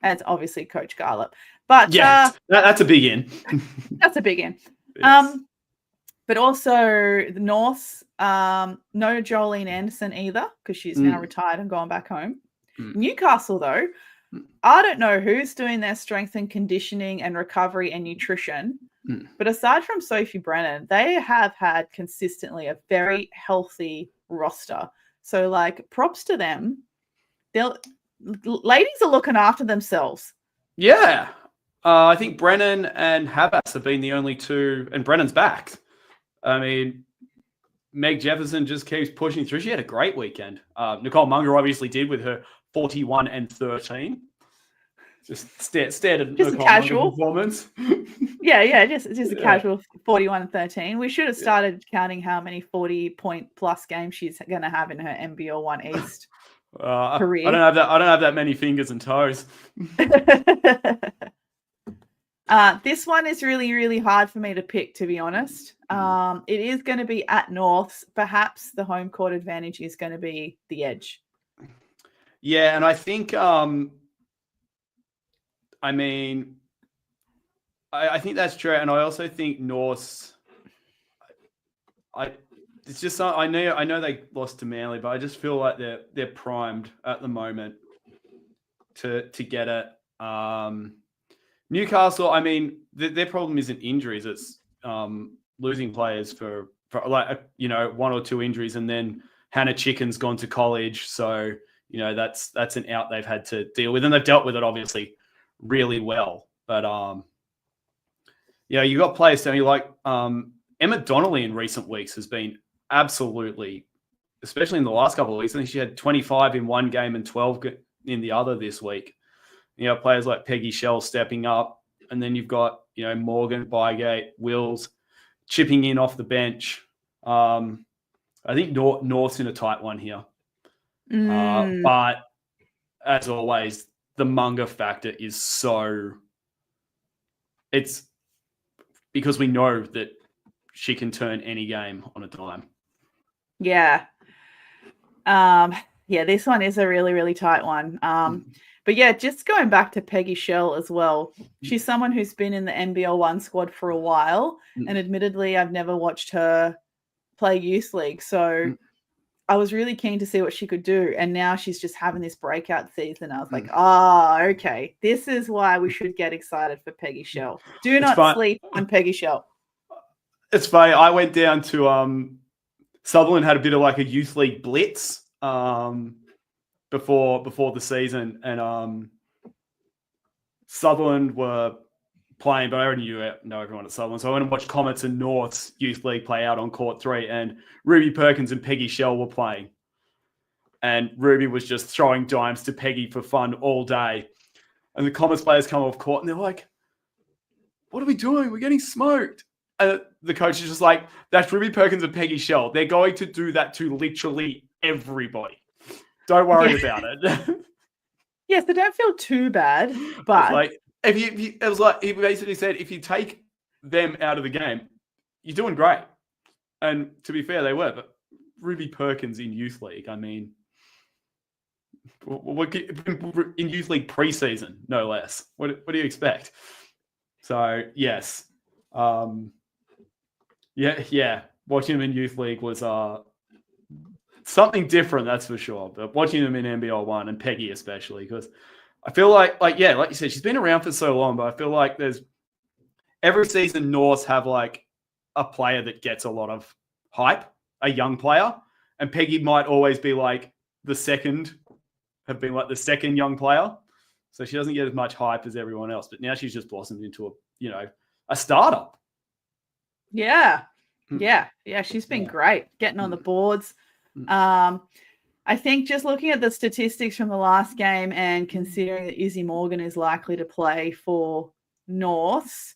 it's obviously Coach Garlop. But that's a big in. That's a big in. Yes. But also the Norths, no Jolene Anderson either, because she's now retired and gone back home. Newcastle, though, I don't know who's doing their strength and conditioning and recovery and nutrition, but aside from Sophie Brennan, they have had consistently a very healthy roster. So, like, props to them. Ladies are looking after themselves. Yeah. I think Brennan and Habas have been the only two, and Brennan's back. I mean, Meg Jefferson just keeps pushing through. She had a great weekend. Nicole Munger obviously did with her 41 and 13. Just stared at just Nicole a casual Munger performance. just a casual 41 and 13. We should have started counting how many 40-point plus games she's going to have in her NBL1 East career. I don't have that many fingers and toes. This one is really, really hard for me to pick, to be honest. It is going to be at Norths. Perhaps the home court advantage is going to be the edge. Yeah, and I think, I think that's true. And I also think Norths, it's just, I know they lost to Manly, but I just feel like they're primed at the moment to get it. Newcastle, their problem isn't injuries. It's losing players for like, 1 or 2 injuries. And then Hannah Chicken's gone to college. So, that's an out they've had to deal with. And they've dealt with it, obviously, really well. But, you got players telling you like Emma Donnelly in recent weeks has been absolutely, especially in the last couple of weeks. I think she had 25 in one game and 12 in the other this week. Players like Peggy Shell stepping up, and then you've got, Morgan, Bygate, Wills chipping in off the bench. I think North's in a tight one here. But as always, the Munger factor is it's because we know that she can turn any game on a dime. Yeah. This one is a really, really tight one. But yeah, just going back to Peggy Shell as well. She's someone who's been in the NBL1 squad for a while. And admittedly, I've never watched her play youth league. So I was really keen to see what she could do. And now she's just having this breakout season. I was like, okay. This is why we should get excited for Peggy Shell. Do not sleep on Peggy Shell. It's funny. I went down to Sutherland, had a bit of like a youth league blitz before the season, and Sutherland were playing, but I already know everyone at Sutherland. So I went and watched Comets and North's Youth League play out on Court 3, and Ruby Perkins and Peggy Shell were playing. And Ruby was just throwing dimes to Peggy for fun all day. And the Comets players come off court, and they're like, what are we doing? We're getting smoked. And the coach is just like, that's Ruby Perkins and Peggy Shell. They're going to do that to literally everybody. Don't worry about it. Yes, I don't feel too bad, but like it was like he basically said, if you take them out of the game, you're doing great. And to be fair, they were. But Ruby Perkins in Youth League, I mean, in Youth League preseason, no less. What do you expect? So yes, yeah. Watching them in Youth League was something different, that's for sure. But watching them in NBL1 and Peggy especially, because I feel like you said, she's been around for so long, but I feel like there's every season Norths have like a player that gets a lot of hype, a young player, and Peggy might always be like the second young player. So she doesn't get as much hype as everyone else, but now she's just blossomed into a startup. Yeah. She's been great getting on the boards. I think just looking at the statistics from the last game and considering that Izzy Morgan is likely to play for Norths,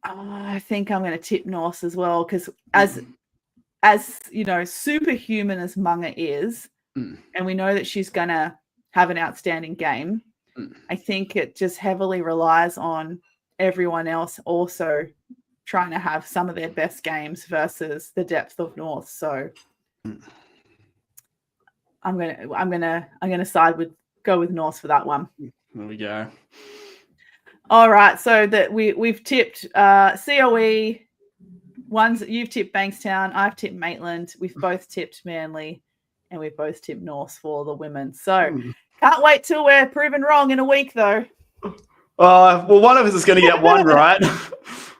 I think I'm going to tip Norths as well, because as superhuman as Munga is, and we know that she's going to have an outstanding game, I think it just heavily relies on everyone else also trying to have some of their best games versus the depth of North. So I'm gonna go with North for that one. There we go. All right, so that we've tipped COE. You've tipped Bankstown, I've tipped Maitland, we've both tipped Manly, and we've both tipped North for the women. So can't wait till we're proven wrong in a week, though. Well, one of us is going to get one right.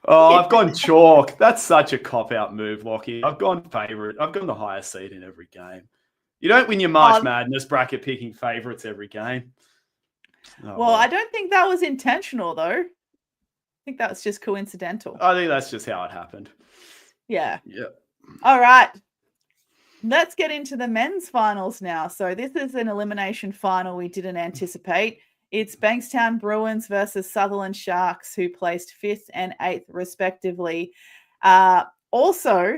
I've gone chalk. That's such a cop-out move, Lockie. I've gone favourite. I've gone the highest seed in every game. You don't win your March Madness bracket picking favourites every game. Well, I don't think that was intentional, though. I think that was just coincidental. I think that's just how it happened. Yeah. Yep. All right. Let's get into the men's finals now. So this is an elimination final we didn't anticipate. It's Bankstown Bruins versus Sutherland Sharks, who placed 5th and 8th respectively. Also,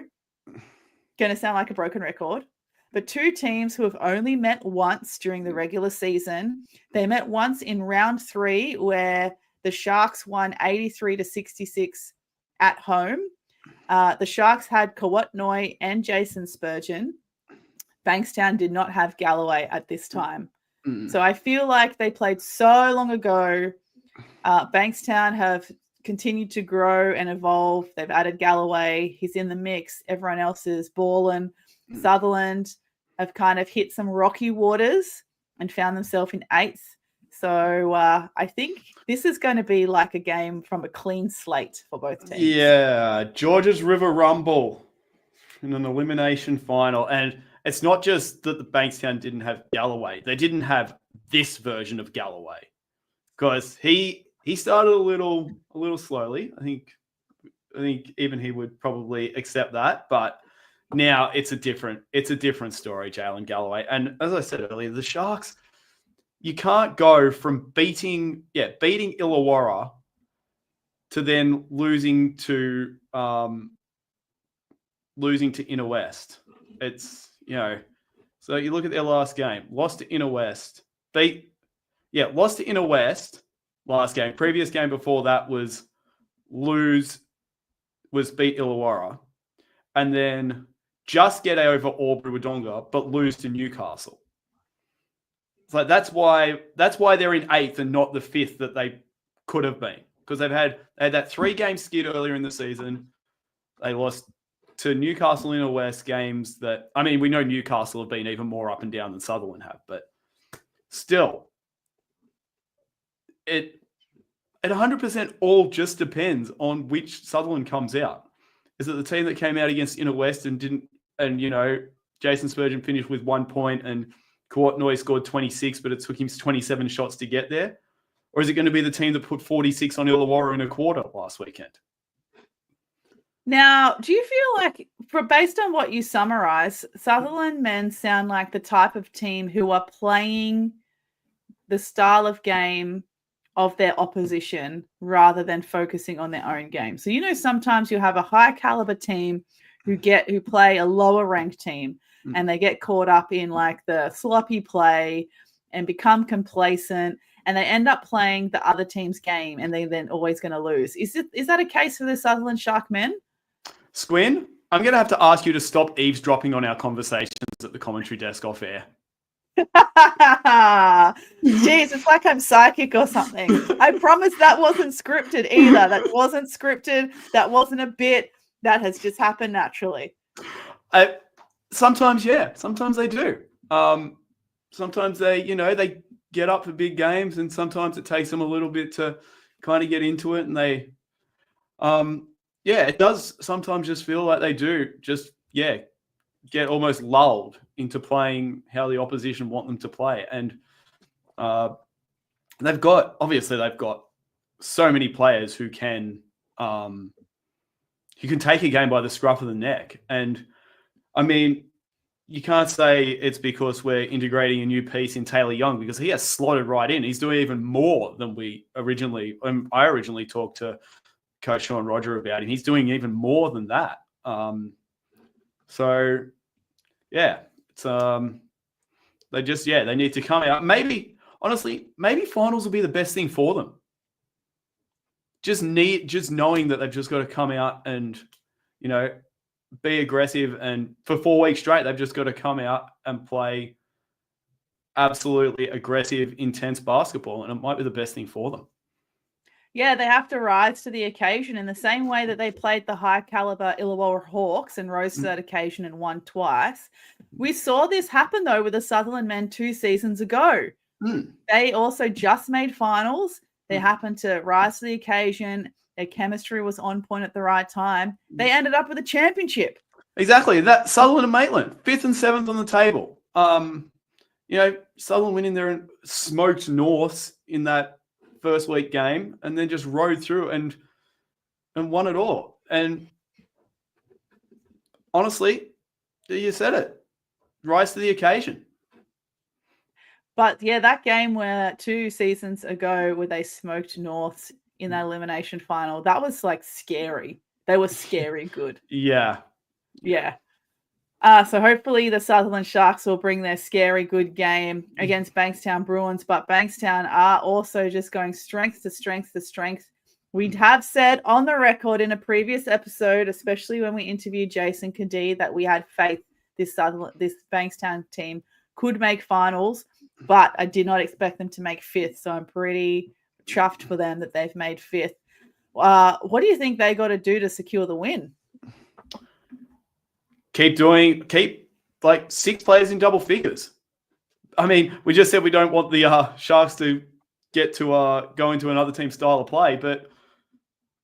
going to sound like a broken record, but two teams who have only met once during the regular season. They met once in round 3, where the Sharks won 83-66 at home. The Sharks had Kawat Noi and Jason Spurgeon. Bankstown did not have Galloway at this time. So I feel like they played so long ago. Bankstown have continued to grow and evolve. They've added Galloway. He's in the mix. Everyone else is balling. Sutherland have kind of hit some rocky waters and found themselves in 8th. So I think this is going to be like a game from a clean slate for both teams. Yeah, Georges River Rumble in an elimination final. And it's not just that the Bankstown didn't have Galloway. They didn't have this version of Galloway, because he started a little slowly. I think even he would probably accept that. But now it's a different story, Jalen Galloway. And as I said earlier, the Sharks, you can't go from beating Illawarra to then losing to Inner West. It's, so you look at their last game, lost to Inner West, lost to Inner West last game. Previous game before that was beat Illawarra, and then just get over Albury Wodonga, but lose to Newcastle. It's like that's why they're in 8th and not the 5th that they could have been, because they had that 3-game skid earlier in the season. They lost to Newcastle in the West games that, I mean, we know Newcastle have been even more up and down than Sutherland have, but still, it 100% all just depends on which Sutherland comes out. Is it the team that came out against Inner West and Jason Spurgeon finished with 1 point and Kawat Noi scored 26, but it took him 27 shots to get there? Or is it going to be the team that put 46 on Illawarra in a quarter last weekend? Now, do you feel like, based on what you summarize, Sutherland men sound like the type of team who are playing the style of game of their opposition rather than focusing on their own game? So, sometimes you have a high caliber team who play a lower ranked team and they get caught up in like the sloppy play and become complacent, and they end up playing the other team's game and they're then always going to lose. Is that a case for the Sutherland Shark men? Squin, I'm going to have to ask you to stop eavesdropping on our conversations at the commentary desk off air. Jeez, it's like I'm psychic or something. I promise that wasn't scripted either. That wasn't scripted. That wasn't a bit. That has just happened naturally. Sometimes, yeah. Sometimes they do. Sometimes they get up for big games, and sometimes it takes them a little bit to kind of get into it, and they it does sometimes just feel like they do just, get almost lulled into playing how the opposition want them to play. And they've got so many players who can take a game by the scruff of the neck. And I mean, you can't say it's because we're integrating a new piece in Taylor Young, because he has slotted right in. He's doing even more than I originally talked to Coach Sean Roger about him. He's doing even more than that. It's they need to come out. Maybe finals will be the best thing for them. Just knowing that they've just got to come out and, be aggressive, and for 4 weeks straight, they've just got to come out and play absolutely aggressive, intense basketball, and it might be the best thing for them. Yeah, they have to rise to the occasion in the same way that they played the high-caliber Illawarra Hawks and rose to that occasion and won twice. We saw this happen, though, with the Sutherland men 2 seasons ago. They also just made finals. They happened to rise to the occasion. Their chemistry was on point at the right time. They ended up with a championship. Exactly. That Sutherland and Maitland, 5th and 7th on the table. Sutherland went in there and smoked Norths in that first week game, and then just rode through and won it all. And honestly, you said it. Rise to the occasion. But yeah, that game where 2 seasons ago where they smoked Norths in that elimination final, that was like scary. They were scary good. Yeah. So hopefully the Sutherland Sharks will bring their scary good game against Bankstown Bruins, but Bankstown are also just going strength to strength to strength. We have said on the record in a previous episode, especially when we interviewed Jason Kadee, that we had faith this Bankstown team could make finals, but I did not expect them to make 5th. So I'm pretty chuffed for them that they've made 5th. What do you think they got to do to secure the win? Keep like 6 players in double figures. I mean, we just said we don't want the Sharks to get to go into another team's style of play, but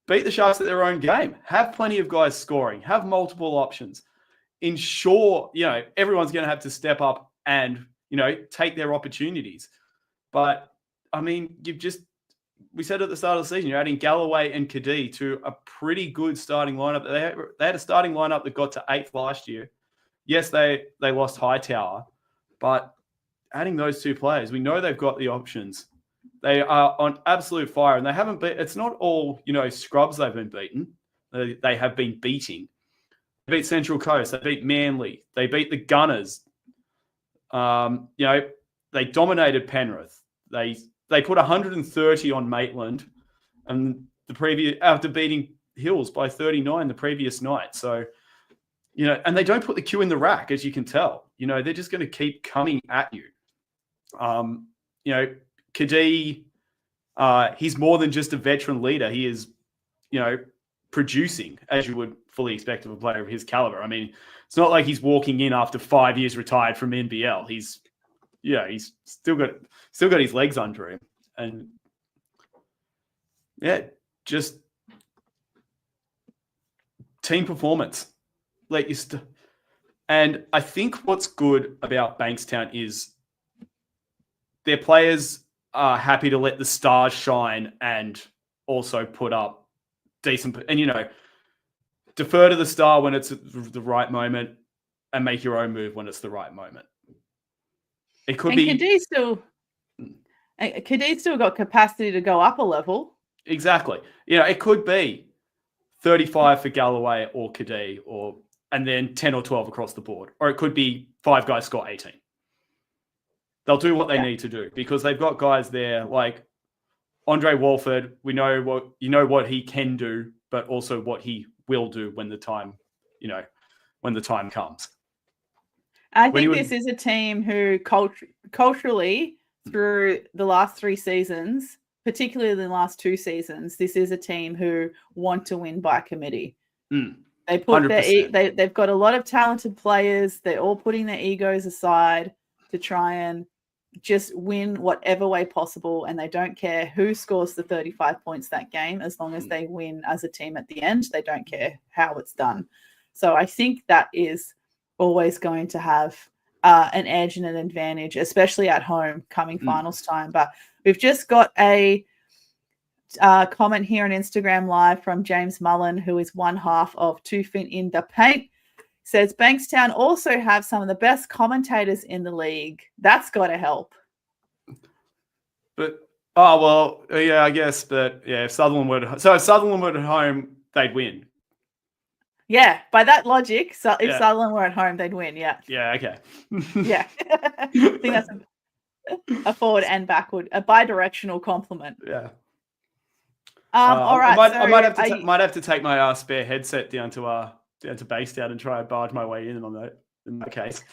beat the Sharks at their own game. Have plenty of guys scoring. Have multiple options. Ensure, everyone's going to have to step up and, take their opportunities. But, I mean, we said at the start of the season, you're adding Galloway and Kadee to a pretty good starting lineup. They had a starting lineup that got to 8th last year. Yes, they lost Hightower, but adding those 2 players, we know they've got the options. They are on absolute fire, and they haven't been. It's not all scrubs they've been beaten. They have been beating. They beat Central Coast. They beat Manly. They beat the Gunners. They dominated Penrith. They put 130 on Maitland, and after beating Hills by 39 the previous night. So, and they don't put the cue in the rack, as you can tell. They're just going to keep coming at you. Kadee, he's more than just a veteran leader. He is, producing, as you would fully expect of a player of his caliber. I mean, it's not like he's walking in after 5 years retired from NBL. He's still got his legs under him. And just team performance. And I think what's good about Bankstown is their players happy to let the stars shine and also put up decent, and defer to the star when it's the right moment and make your own move when it's the right moment. It could be. Kadhi's still got capacity to go up a level. Exactly. It could be 35 for Galloway or Kadhi, and then 10 or 12 across the board. Or it could be 5 guys score 18. They'll do what they need to do because they've got guys there like Andre Walford. We know what he can do, but also what he will do when the time comes. I think this is a team who culturally, through the last 3 seasons, particularly the last 2 seasons, this is a team who want to win by committee. They put they've got a lot of talented players. They're all putting their egos aside to try and just win whatever way possible, and they don't care who scores the 35 points that game as long as they win as a team at the end. They don't care how it's done. So I think that is always going to have an edge and an advantage, especially at home coming finals time. But we've just got a comment here on Instagram Live from James Mullen, who is one half of Two Fin in the Paint. Says Bankstown also have some of the best commentators in the league. That's got to help. But I guess. But if Sutherland were at home, they'd win. Yeah, by that logic, if Sutherland were at home, they'd win. Yeah. Yeah. Okay. Yeah. I think that's a forward and backward, a bi-directional compliment. Yeah. All right. I might have to take my spare headset down to Bankstown and try and barge my way in that case.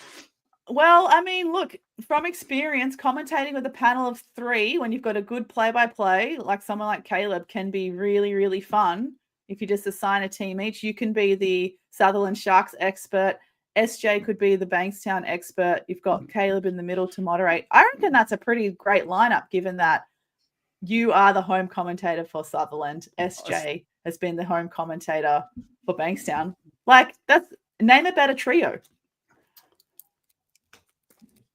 Well, I mean, look, from experience, commentating with a panel of 3 when you've got a good play-by-play, like someone like Caleb, can be really, really fun. If you just assign a team each, you can be the Sutherland Sharks expert. SJ could be the Bankstown expert. You've got Caleb in the middle to moderate. I reckon that's a pretty great lineup, given that you are the home commentator for Sutherland. SJ has been the home commentator for Bankstown. Name a better trio.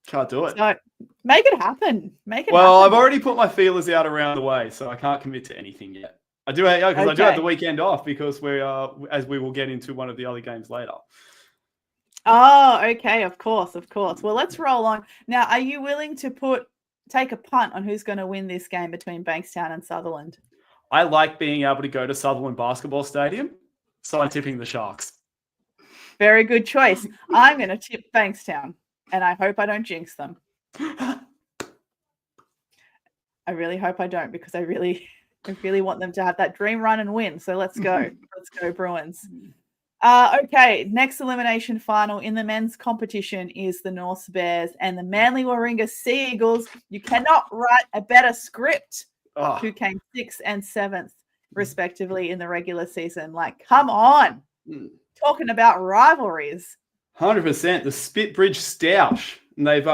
Can't do it. So make it happen. I've already put my feelers out around the way, so I can't commit to anything yet. I do have the weekend off because as we will get into one of the other games later. Oh, okay. Of course. Well, let's roll on. Now, are you willing to take a punt on who's going to win this game between Bankstown and Sutherland? I like being able to go to Sutherland Basketball Stadium, so I'm tipping the Sharks. Very good choice. I'm going to tip Bankstown, and I hope I don't jinx them. I really hope I don't, because I really want them to have that dream run and win. So let's go. Let's go, Bruins. Okay, next elimination final in the men's competition is the North Bears and the Manly Warringah Sea Eagles. You cannot write a better script. Who came 6th and 7th, respectively, in the regular season. Come on. Talking about rivalries. 100%. The Spitbridge Stoush. And they've,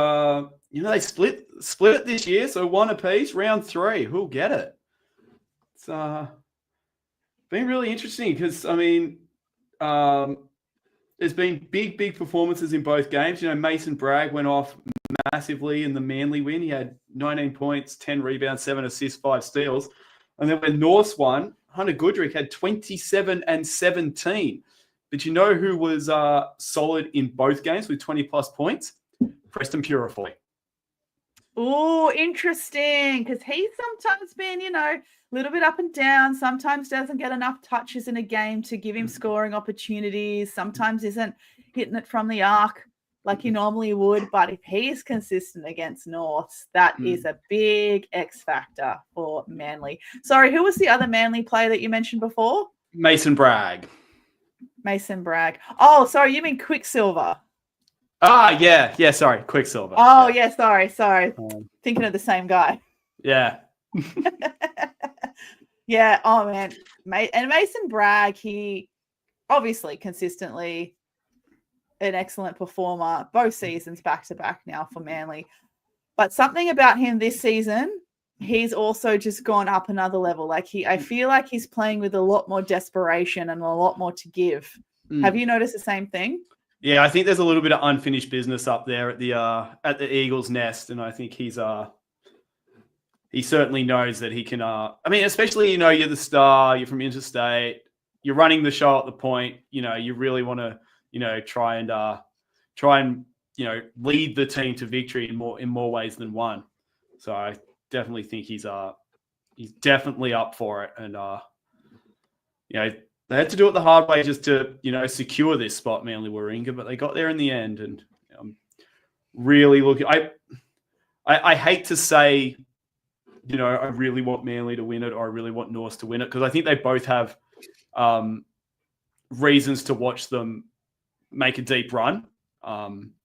they split it this year, so 1 apiece, round 3. Who'll get it? It's been really interesting because, there's been big performances in both games. Mason Bragg went off massively in the Manly win. He had 19 points, 10 rebounds, 7 assists, 5 steals. And then when Norths won, Hunter Goodrick had 27 and 17. But you know who was solid in both games with 20-plus points? Preston Purifoy. Oh, interesting. Because he's sometimes been, a little bit up and down. Sometimes doesn't get enough touches in a game to give him scoring opportunities. Sometimes isn't hitting it from the arc like he normally would. But if he's consistent against Norths, that is a big X factor for Manly. Sorry, who was the other Manly player that you mentioned before? Mason Bragg. Oh, sorry, you mean Quicksilver. Yeah, sorry, Quicksilver. Oh, yeah, sorry. Thinking of the same guy. Yeah. Yeah, oh, man. And Mason Bragg, he obviously consistently an excellent performer, both seasons back-to-back now for Manly. But something about him this season, he's also just gone up another level. I feel like he's playing with a lot more desperation and a lot more to give. Have you noticed the same thing? Yeah, I think there's a little bit of unfinished business up there at the Eagles' nest, and I think he's he certainly knows that he can. I mean, especially you're the star, you're from interstate, you're running the show at the point. You really want to try and lead the team to victory in more ways than one. So I definitely think he's definitely up for it, and they had to do it the hard way just to secure this spot, Manly Warringah, but they got there in the end, and I'm really looking. I hate to say, I really want Manly to win it, or I really want North to win it, because I think they both have reasons to watch them make a deep run,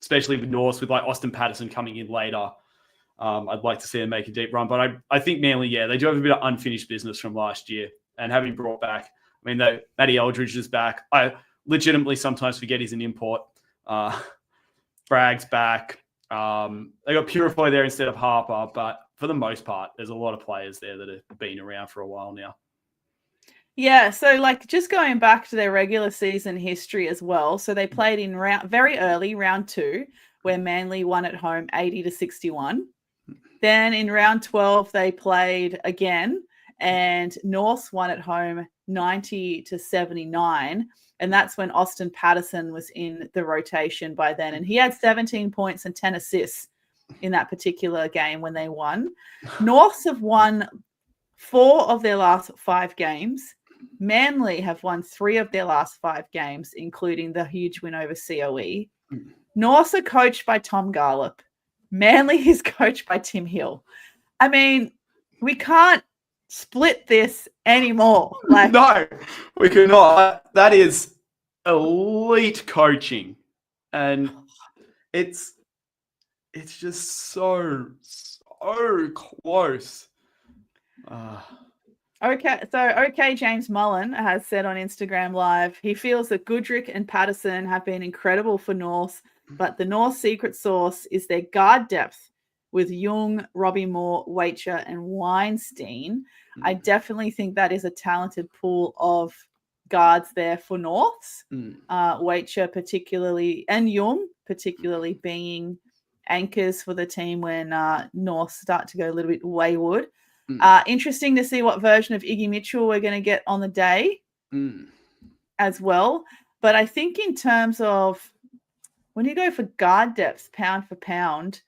especially with North, with like Austin Patterson coming in later. I'd like to see them make a deep run, but I think Manly, they do have a bit of unfinished business from last year, and having brought back, I mean, Matty Eldridge is back. I legitimately sometimes forget he's an import. Bragg's back. They got Purifoy there instead of Harper, but for the most part, there's a lot of players there that have been around for a while now. Yeah, so just going back to their regular season history as well. So they played in very early, round 2, where Manly won at home 80-61. Then in round 12, they played again, and North won at home 90-79. And that's when Austin Patterson was in the rotation by then. And he had 17 points and 10 assists in that particular game when they won. Norths have won 4 of their last 5 games. Manly have won 3 of their last 5 games, including the huge win over COE. Norths are coached by Tom Garlop. Manly is coached by Tim Hill. I mean, we can't split this anymore. No, we cannot. That is elite coaching, and it's just so close. Okay, James Mullen has said on Instagram Live, he feels that Goodrick and Patterson have been incredible for North, but the North secret sauce is their guard depth with Jung, Robbie Moore, Waiter, and Weinstein. I definitely think that is a talented pool of guards there for Norths. Waiter particularly, and Jung particularly, being anchors for the team when North start to go a little bit wayward. Interesting to see what version of Iggy Mitchell we're going to get on the day as well. But I think in terms of when you go for guard depth, pound for pound,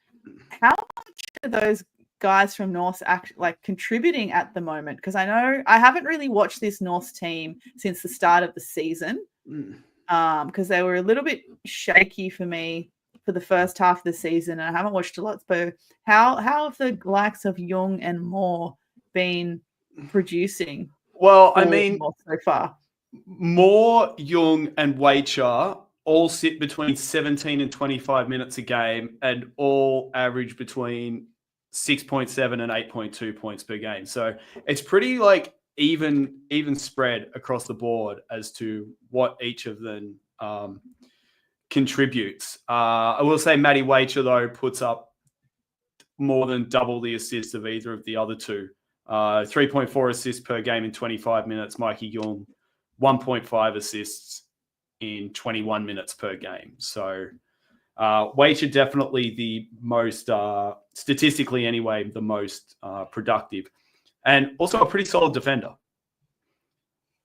how much are those guys from North contributing at the moment? Because I know I haven't really watched this North team since the start of the season, because they were a little bit shaky for me for the first half of the season, and I haven't watched a lot. So how have the likes of Jung and Moore been producing? Well, I mean, so far, Moore, Jung, and Waiter all sit between 17 and 25 minutes a game, and all average between 6.7 and 8.2 points per game. So it's pretty even spread across the board as to what each of them contributes. I will say Matty Waiter, though, puts up more than double the assists of either of the other two. 3.4 assists per game in 25 minutes. Mikey Young, 1.5 assists in 21 minutes per game. So Waiter definitely the most, statistically anyway, the most productive. And also a pretty solid defender.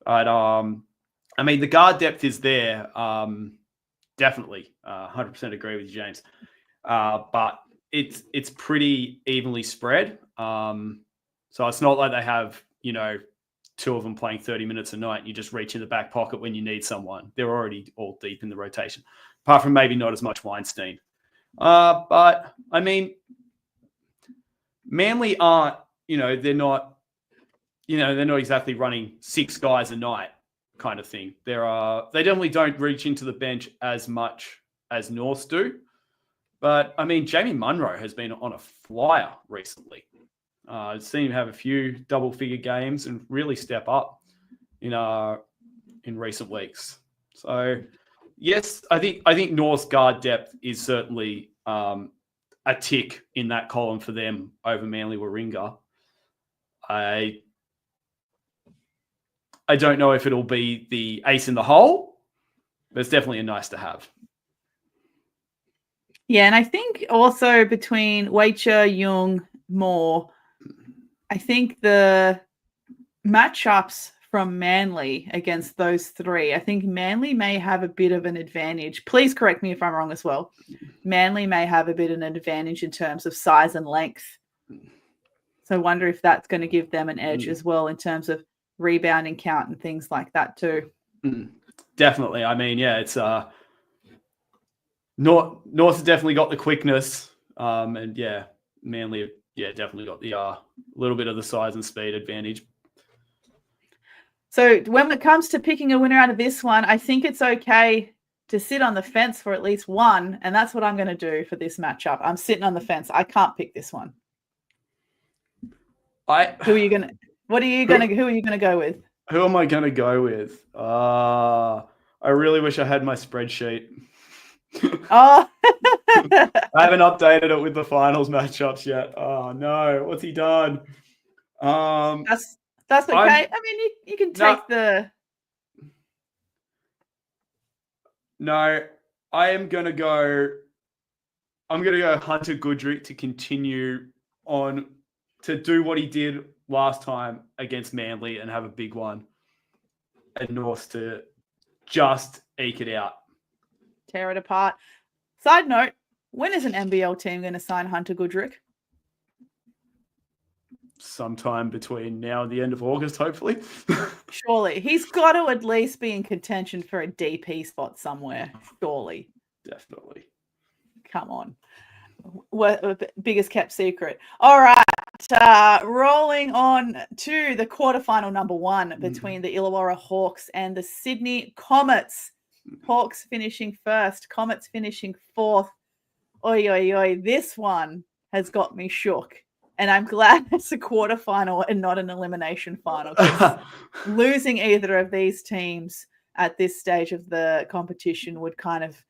But, I mean, the guard depth is there. Definitely, 100% agree with you, James. But it's pretty evenly spread. So it's not like they have, 2 of them playing 30 minutes a night and you just reach in the back pocket when you need someone. They're already all deep in the rotation, apart from maybe not as much Weinstein. But, I mean, Manly aren't, they're not exactly running 6 guys a night kind of thing. They definitely don't reach into the bench as much as North do. But, I mean, Jamie Munro has been on a flyer recently. I've seen him have a few double-figure games and really step up in recent weeks. So, yes, I think North's guard depth is certainly a tick in that column for them over Manly Warringah. I don't know if it'll be the ace in the hole, but it's definitely a nice to have. Yeah, and I think also between Waiter, Jung, Moore, I think the matchups from Manly against those three, I think Manly may have a bit of an advantage. Please correct me if I'm wrong as well. Manly may have a bit of an advantage in terms of size and length. So I wonder if that's going to give them an edge as well in terms of rebounding count and things like that too. Definitely. I mean, yeah, it's North's definitely got the quickness, and yeah, Manly, yeah, definitely got the little bit of the size and speed advantage. So when it comes to picking a winner out of this one, I think it's okay to sit on the fence for at least one, and that's what I'm going to do for this matchup. I'm sitting on the fence. I can't pick this one. Who are you gonna go with? Who am I gonna go with? I really wish I had my spreadsheet. Oh, I haven't updated it with the finals matchups yet. Oh no, what's he done? That's okay. I mean, you can take the. No, I'm gonna go Hunter Goodrick to continue on to do what he did last time against Manly and have a big one, and North to just eke it out. Tear it apart. Side note, when is an NBL team going to sign Hunter Goodrick? Sometime between now and the end of August, hopefully. Surely. He's got to at least be in contention for a DP spot somewhere. Surely. Definitely. Come on. Biggest kept secret. All right. Rolling on to the quarterfinal number one between the Illawarra Hawks and the Sydney Comets. Hawks finishing first, Comets finishing fourth. Oi, oi, oi. This one has got me shook. And I'm glad it's a quarterfinal and not an elimination final. Losing either of these teams at this stage of the competition would kind of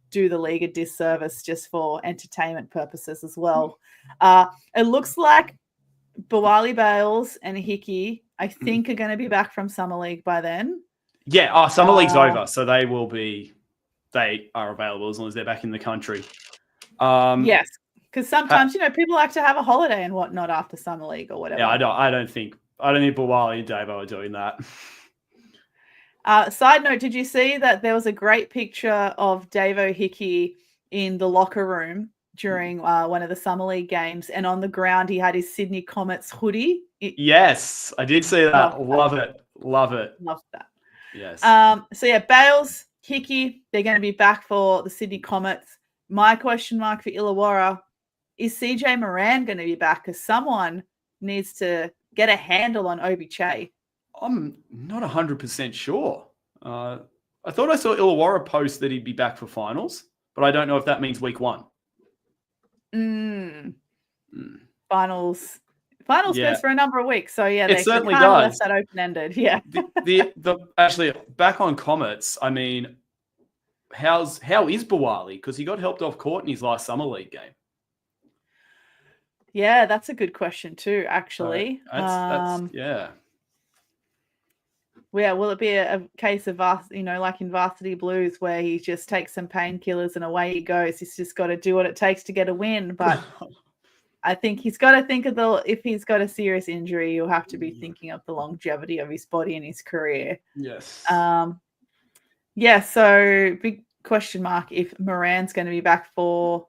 do the league a disservice just for entertainment purposes as well. It looks like Bawali Bales and Hickey, I think, are going to be back from Summer League by then. Yeah, Summer League's over, so they are available as long as they're back in the country. Yes, because sometimes people like to have a holiday and whatnot after Summer League or whatever. Yeah, I don't think Bawali and Davo are doing that. Side note, did you see that there was a great picture of Davo Hickey in the locker room during one of the Summer League games, and on the ground he had his Sydney Comets hoodie? Yes, I did see that. Love it. Love that. Yes. So yeah, Bales, Hickey, they're going to be back for the Sydney Comets. My question mark for Illawarra, is CJ Moran going to be back? Because someone needs to get a handle on Obi Che. I'm not 100% sure. I thought I saw Illawarra post that he'd be back for finals, but I don't know if that means week one. Finals goes for a number of weeks, so yeah, it certainly kind of does. left that open-ended. Yeah. the actually back on Comets. I mean, how is Bawali? Because he got helped off court in his last Summer League game. Yeah, that's a good question too. Actually, that's yeah. Yeah, will it be a case of like in Varsity Blues, where he just takes some painkillers and away he goes? He's just got to do what it takes to get a win. But I think he's got to think of if he's got a serious injury, you'll have to be thinking of the longevity of his body and his career. Yes. Yeah. So big question mark if Moran's going to be back for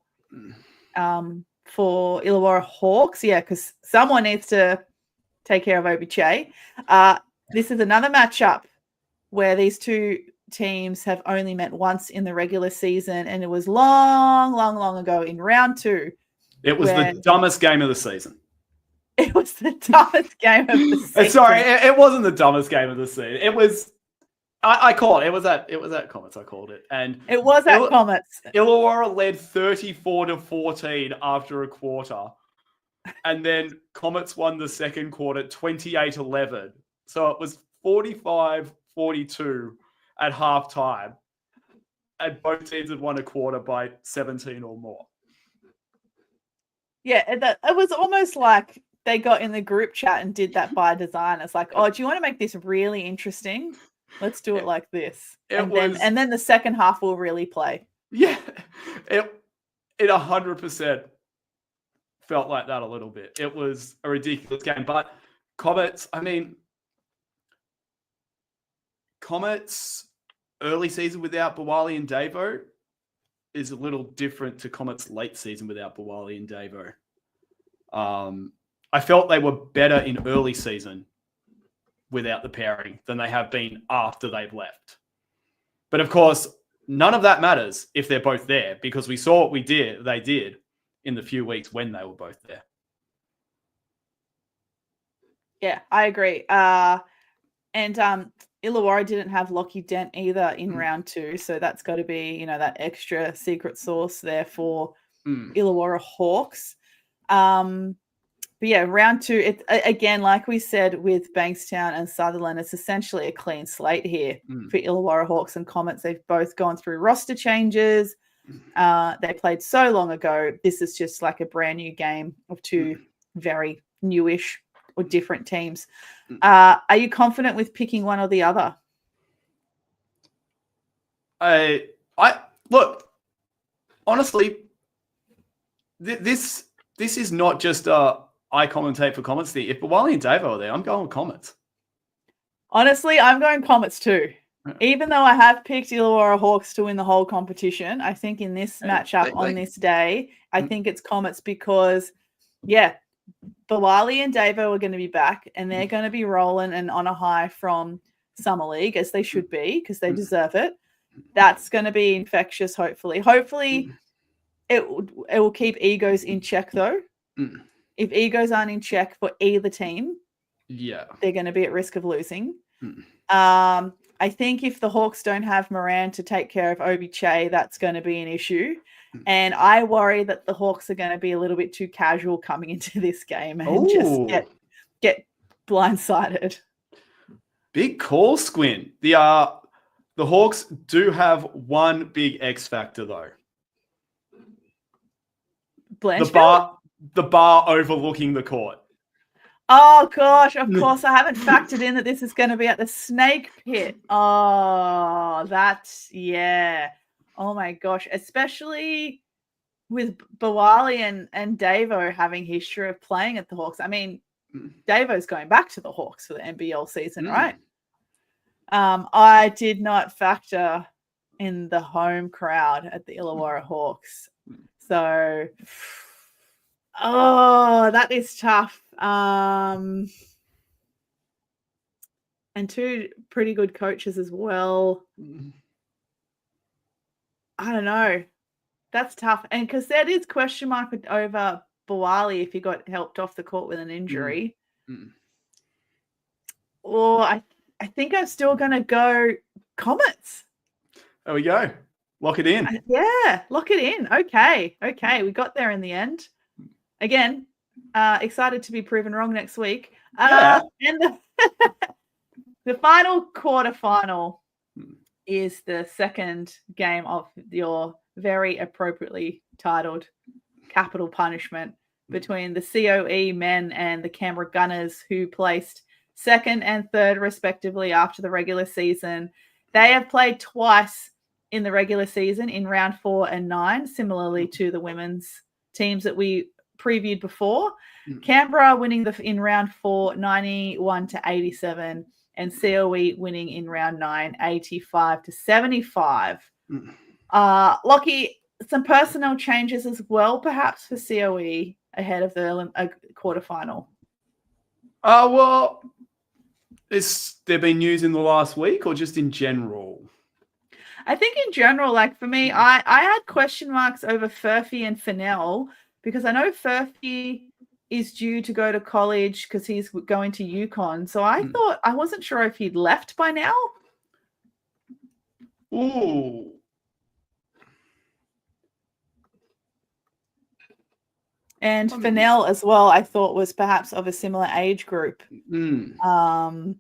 Illawarra Hawks. Yeah, because someone needs to take care of Obi Che. This is another matchup where these two teams have only met once in the regular season, and it was long, long, long ago in round two. It was the dumbest game of the season. It was the dumbest game of the season. Sorry, it wasn't the dumbest game of the season. It was. I called it. It was at Comets. I called it, and it was at Comets. Illawarra led 34-14 after a quarter, and then Comets won the second quarter 28-11. So it was 45-42 at halftime, and both teams had won a quarter by 17 or more. Yeah, it was almost like they got in the group chat and did that by design. It's like, oh, do you want to make this really interesting? Let's do it like this. And then the second half will really play. Yeah, it 100%. felt like that a little bit. It was a ridiculous game. But Comets, Comets early season without Bawali and Davo is a little different to Comets late season without Bawali and Davo. I felt they were better in early season without the pairing than they have been after they've left. But of course, none of that matters if they're both there, because we saw what they did in the few weeks when they were both there. Yeah, I agree. And Illawarra didn't have Lockie Dent either in round 2, so that's got to be, that extra secret sauce there for Illawarra Hawks. But yeah, round 2, again, like we said with Bankstown and Sutherland, it's essentially a clean slate here for Illawarra Hawks and Comets. They've both gone through roster changes. They played so long ago. This is just like a brand new game of two very newish or different teams. Are you confident with picking one or the other? I look, honestly, this is not just I commentate for Comets thing. If Bawali and Davo are there, I'm going with Comets. Honestly, I'm going Comets too. Even though I have picked Illawarra Hawks to win the whole competition, I think in this matchup on this day, I think it's Comets because, Bawali and Davo are going to be back and they're going to be rolling and on a high from Summer League, as they should be, because they deserve it. That's going to be infectious, hopefully. Hopefully, it will keep egos in check, though. If egos aren't in check for either team, they're going to be at risk of losing. I think if the Hawks don't have Moran to take care of Obi Che, that's going to be an issue. And I worry that the Hawks are going to be a little bit too casual coming into this game and just get blindsided. Big call, Squin. The Hawks do have one big X factor, though. Blanchfield? The bar overlooking the court. Oh, gosh, of course. I haven't factored in that this is going to be at the Snake Pit. Oh, oh, my gosh. Especially with Bawali and Davo having history of playing at the Hawks. I mean, Davo's going back to the Hawks for the NBL season, right? I did not factor in the home crowd at the Illawarra Hawks. So, that is tough. And two pretty good coaches as well. I don't know. That's tough. And because that is question mark over Bawali if he got helped off the court with an injury. Or I think I'm still going to go Comets. There we go. Lock it in. Lock it in. Okay. We got there in the end. Again, excited to be proven wrong next week. And the final quarterfinal is the second game of your very appropriately titled Capital Punishment between the COE men and the Canberra Gunners, who placed second and third respectively after the regular season. They have played twice in the regular season in round 4 and 9, similarly to the women's teams that we previewed before. Canberra winning in round 4, 91-87, and COE winning in round 9, 85-75. Lockie, some personnel changes as well, perhaps for COE ahead of the quarterfinal. Well, has there been news in the last week or just in general? I think in general, like for me, I had question marks over Furphy and Fennell because I know Furphy is due to go to college because he's going to UConn. So I thought, I wasn't sure if he'd left by now. Ooh. And Fennell as well, I thought was perhaps of a similar age group. So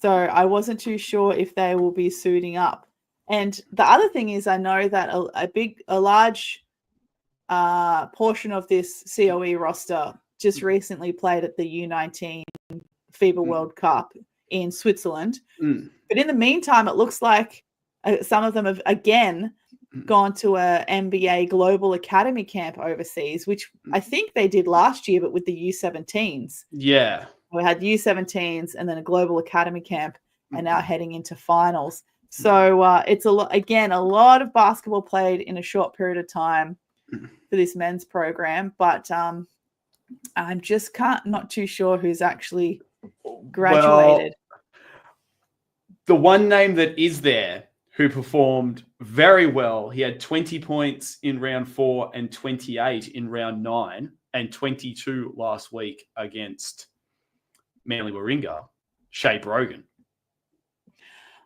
I wasn't too sure if they will be suiting up. And the other thing is, I know that a large portion of this COE roster just recently played at the U19 FIBA World Cup in Switzerland. But in the meantime, it looks like some of them have again gone to a NBA Global Academy camp overseas, which I think they did last year, but with the U17s. Yeah. We had U17s and then a Global Academy camp, and now heading into finals. So it's a lot of basketball played in a short period of time for this men's program, but I'm just not too sure who's actually graduated. Well, the one name that is there who performed very well, he had 20 points in round 4 and 28 in round 9 and 22 last week against Manly Warringah, Shea Brogan.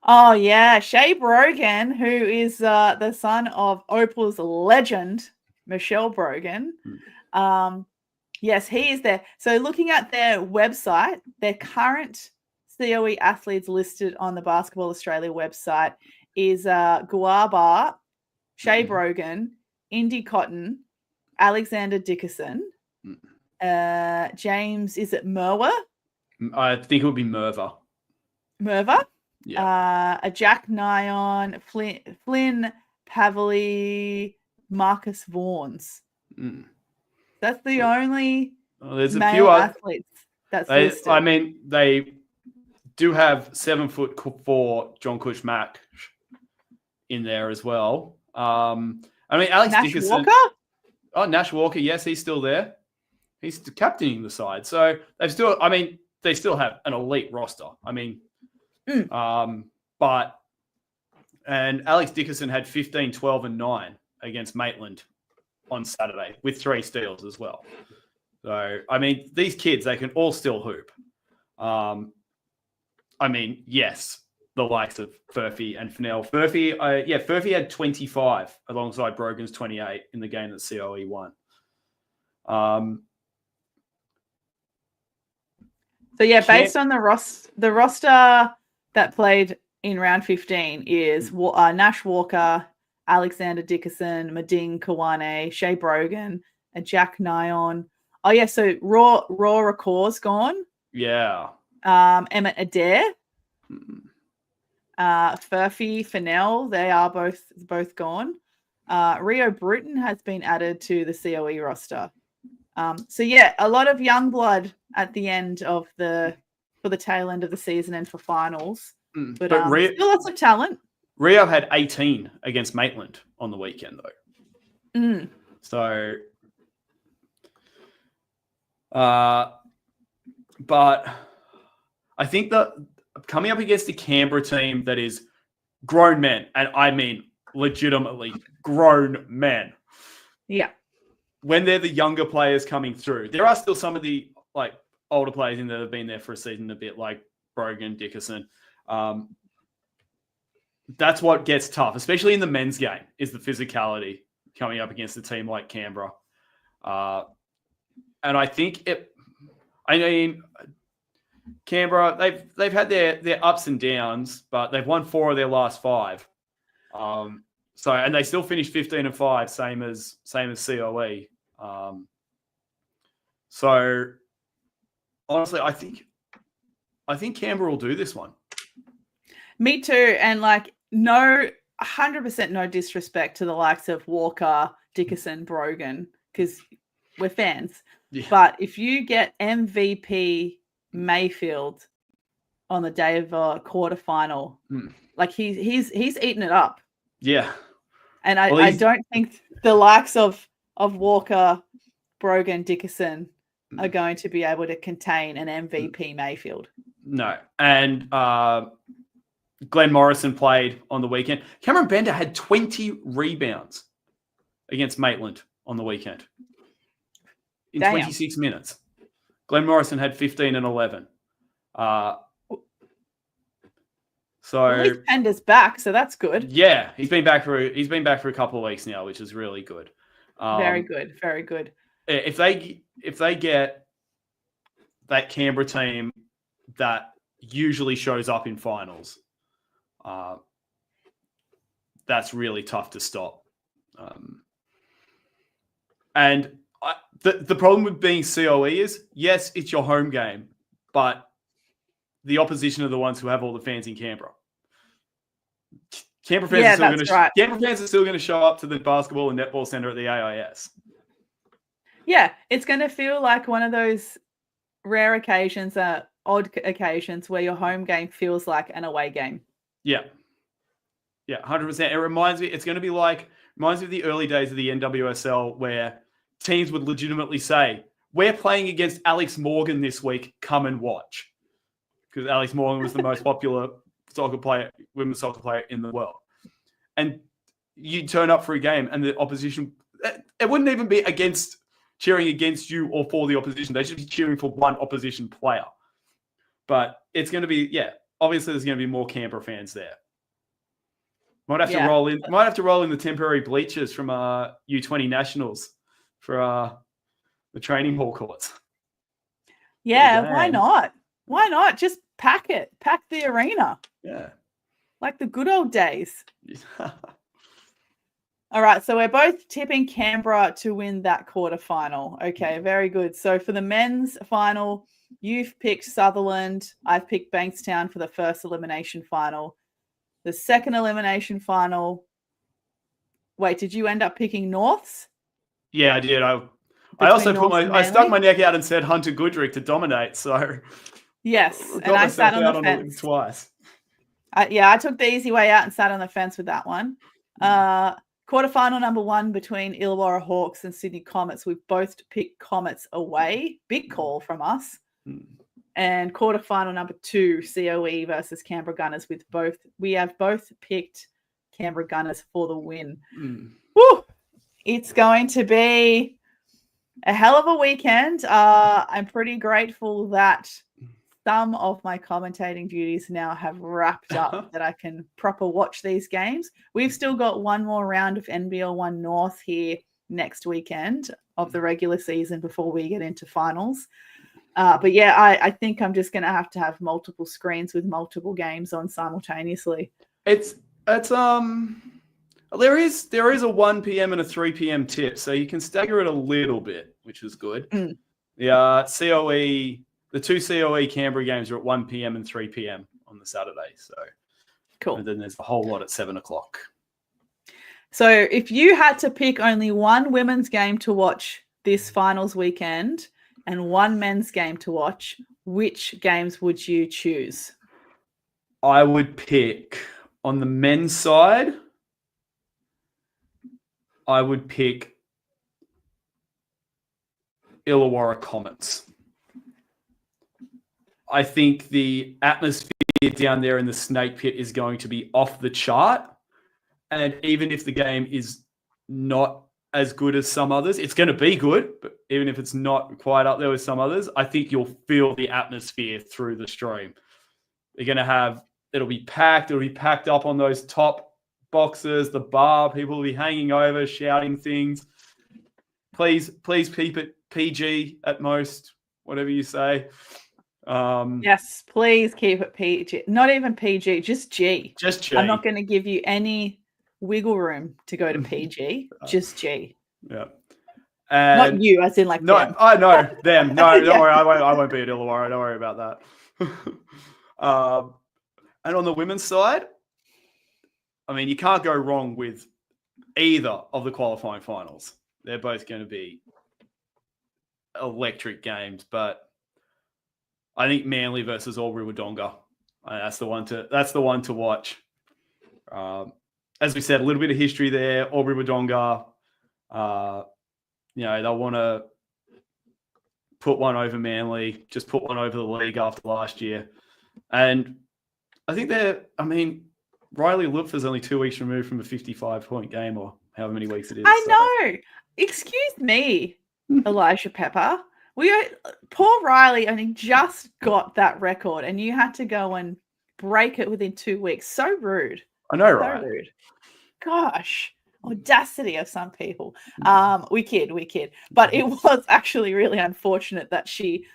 Oh, yeah. Shea Brogan, who is the son of Opal's legend, Michelle Brogan. Yes, he is there. So looking at their website, their current COE athletes listed on the Basketball Australia website is Guaba, Shea Brogan, Indy Cotton, Alexander Dickerson, James, is it Merwer? I think it would be Merver. Merver? Yeah. A Jack Nyon, Flynn Pavley, Marcus Vaughns. That's the only there's male a few athletes that's listed. I mean, they do have 7'4" John Kutch-Mack in there as well. I mean, Alex Nash Dickerson. Walker? Oh, Nash Walker. Yes, he's still there. He's captaining the side. So they still have an elite roster. I mean, and Alex Dickerson had 15, 12, and 9 against Maitland on Saturday with 3 steals as well. So, I mean, these kids, they can all still hoop. I mean, yes, the likes of Furphy and Fennell. Furphy had 25 alongside Brogan's 28 in the game that COE won. So, yeah, based on the roster that played in round 15 is Nash Walker, Alexander Dickerson, Mading Kawane, Shea Brogan, and Jack Nyon. Oh, yeah, so Raw Record's gone. Yeah. Emmett Adair, Furphy, Fennell, they are both gone. Rio Bruton has been added to the COE roster. So, yeah, a lot of young blood at the end for the tail end of the season and for finals. But still lots of talent. Rio had 18 against Maitland on the weekend, though. So, but I think that coming up against a Canberra team that is grown men, and I mean legitimately grown men. Yeah. When they're the younger players coming through, there are still some of the older players in there that have been there for a season a bit, like Brogan, Dickerson. That's what gets tough, especially in the men's game, is the physicality coming up against a team like Canberra. And I think Canberra, they've had their ups and downs, but they've won 4 of their last 5. And they still finished 15-5, same as COE. So honestly, I think Canberra will do this one. Me too. And 100% no disrespect to the likes of Walker, Dickerson, Brogan, because we're fans. Yeah. But if you get MVP Mayfield on the day of a quarterfinal, he's eaten it up. Yeah. And I don't think the likes of Walker, Brogan, Dickerson are going to be able to contain an MVP Mayfield. No. And Glenn Morrison played on the weekend. Cameron Bender had 20 rebounds against Maitland on the weekend in 26 minutes. Glenn Morrison had 15 and 11. So Bender's back, so that's good. Yeah, he's been back for a couple of weeks now, which is really good. Very good, very good. If they get that Canberra team that usually shows up in finals, that's really tough to stop. And the problem with being COE is, yes, it's your home game, but the opposition are the ones who have all the fans in Canberra. Canberra fans Yeah, are still that's right. Canberra fans are still going to show up to the basketball and netball centre at the AIS. Yeah, it's going to feel like one of those rare occasions, odd occasions where your home game feels like an away game. Yeah. Yeah, 100%. It reminds me, it's going to be like, reminds me of the early days of the NWSL where teams would legitimately say, we're playing against Alex Morgan this week, come and watch. Because Alex Morgan was the most popular women's soccer player in the world. And you turn up for a game and the opposition, it wouldn't even be cheering against you or for the opposition. They should be cheering for one opposition player. But it's going to be, obviously there's going to be more Canberra fans there. Might have to roll in the temporary bleachers from U20 Nationals for the training hall courts. Yeah, why not? Why not? Just pack it. Pack the arena. Yeah. Like the good old days. All right, so we're both tipping Canberra to win that quarterfinal. Okay, very good. So for the men's final, you've picked Sutherland. I've picked Bankstown for the first elimination final. The second elimination final. Wait, did you end up picking Norths? Yeah, I did. I also stuck my neck out and said Hunter Goodrick to dominate. So yes, and I sat on the fence twice. I took the easy way out and sat on the fence with that one. Quarterfinal number 1 between Illawarra Hawks and Sydney Comets. We've both picked Comets away. Big call from us. And quarterfinal number 2, COE versus Canberra Gunners. We have both picked Canberra Gunners for the win. Woo! It's going to be a hell of a weekend. I'm pretty grateful that some of my commentating duties now have wrapped up, that I can proper watch these games. We've still got one more round of NBL1 North here next weekend of the regular season before we get into finals. But yeah, I think I'm just going to have multiple screens with multiple games on simultaneously. There is a 1 p.m. and a 3 p.m. tip, so you can stagger it a little bit, which is good. The 2 COE Canberra games are at 1 p.m. and 3 p.m. on the Saturday. So cool. And then there's a whole lot at 7 o'clock. So if you had to pick only one women's game to watch this finals weekend and one men's game to watch, which games would you choose? I would pick, on the men's side, I would pick Illawarra Comets. I think the atmosphere down there in the Snake Pit is going to be off the chart. And even if the game is not as good as some others, it's going to be good. But even if it's not quite up there with some others, I think you'll feel the atmosphere through the stream. You're going to have, it'll be packed up on those top boxes, the bar, people will be hanging over, shouting things. Please keep it PG at most, whatever you say. Yes, please keep it PG. Not even PG, just G. Just G. I'm not going to give you any wiggle room to go to PG. Just G. Yeah. And not you, as in like them. I know them. No, don't worry. I won't be at Illawarra. Don't worry about that. And on the women's side, I mean, you can't go wrong with either of the qualifying finals. They're both going to be electric games, but I think Manly versus Albury Wodonga. That's the one to watch. As we said, a little bit of history there. Albury Wodonga, they'll want to put one over Manly, just put one over the league after last year. And I think Riley Lupf is only 2 weeks removed from a 55-point game, or however many weeks it is. I know. Excuse me, Elijah Pepper. Poor Riley only just got that record, and you had to go and break it within 2 weeks. So rude. I know, right? So rude. Gosh, audacity of some people. We kid. But it was actually really unfortunate that she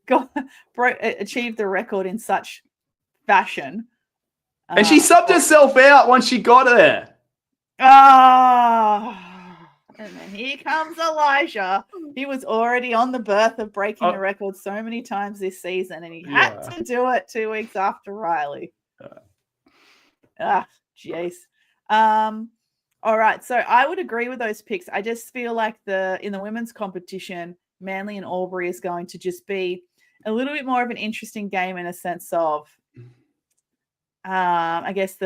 achieved the record in such fashion. And she subbed herself out once she got there. And then here comes Elijah. He was already on the berth of breaking the record so many times this season, and he had to do it 2 weeks after Riley. Jeez. All right. So I would agree with those picks. I just feel like in the women's competition, Manly and Albury is going to just be a little bit more of an interesting game in a sense of, I guess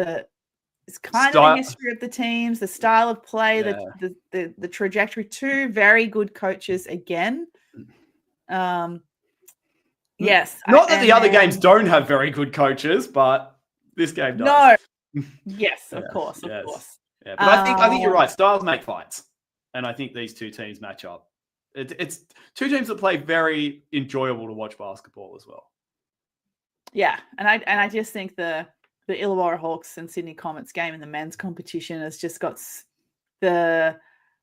it's kind of the history of the teams, the style of play, the trajectory. Two very good coaches again. Yes. Not that the other games don't have very good coaches, but this game does. No. Yes, of course. Yeah, but I think you're right. Styles make fights, and I think these two teams match up. It's two teams that play very enjoyable to watch basketball as well. Yeah, and I just think the Illawarra Hawks and Sydney Comets game in the men's competition has just got the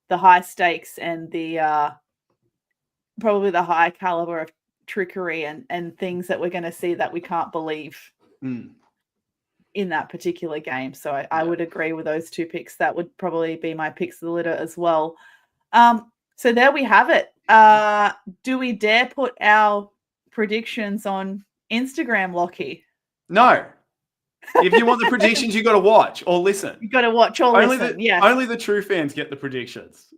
high stakes and the probably the high caliber of trickery and things that we're going to see that we can't believe in that particular game. So I would agree with those two picks. That would probably be my picks of the litter as well. So there we have it. Do we dare put our predictions on Instagram, Lockie? No. If you want the predictions, you got to watch or listen. You got to watch or listen. Yes. Only the true fans get the predictions.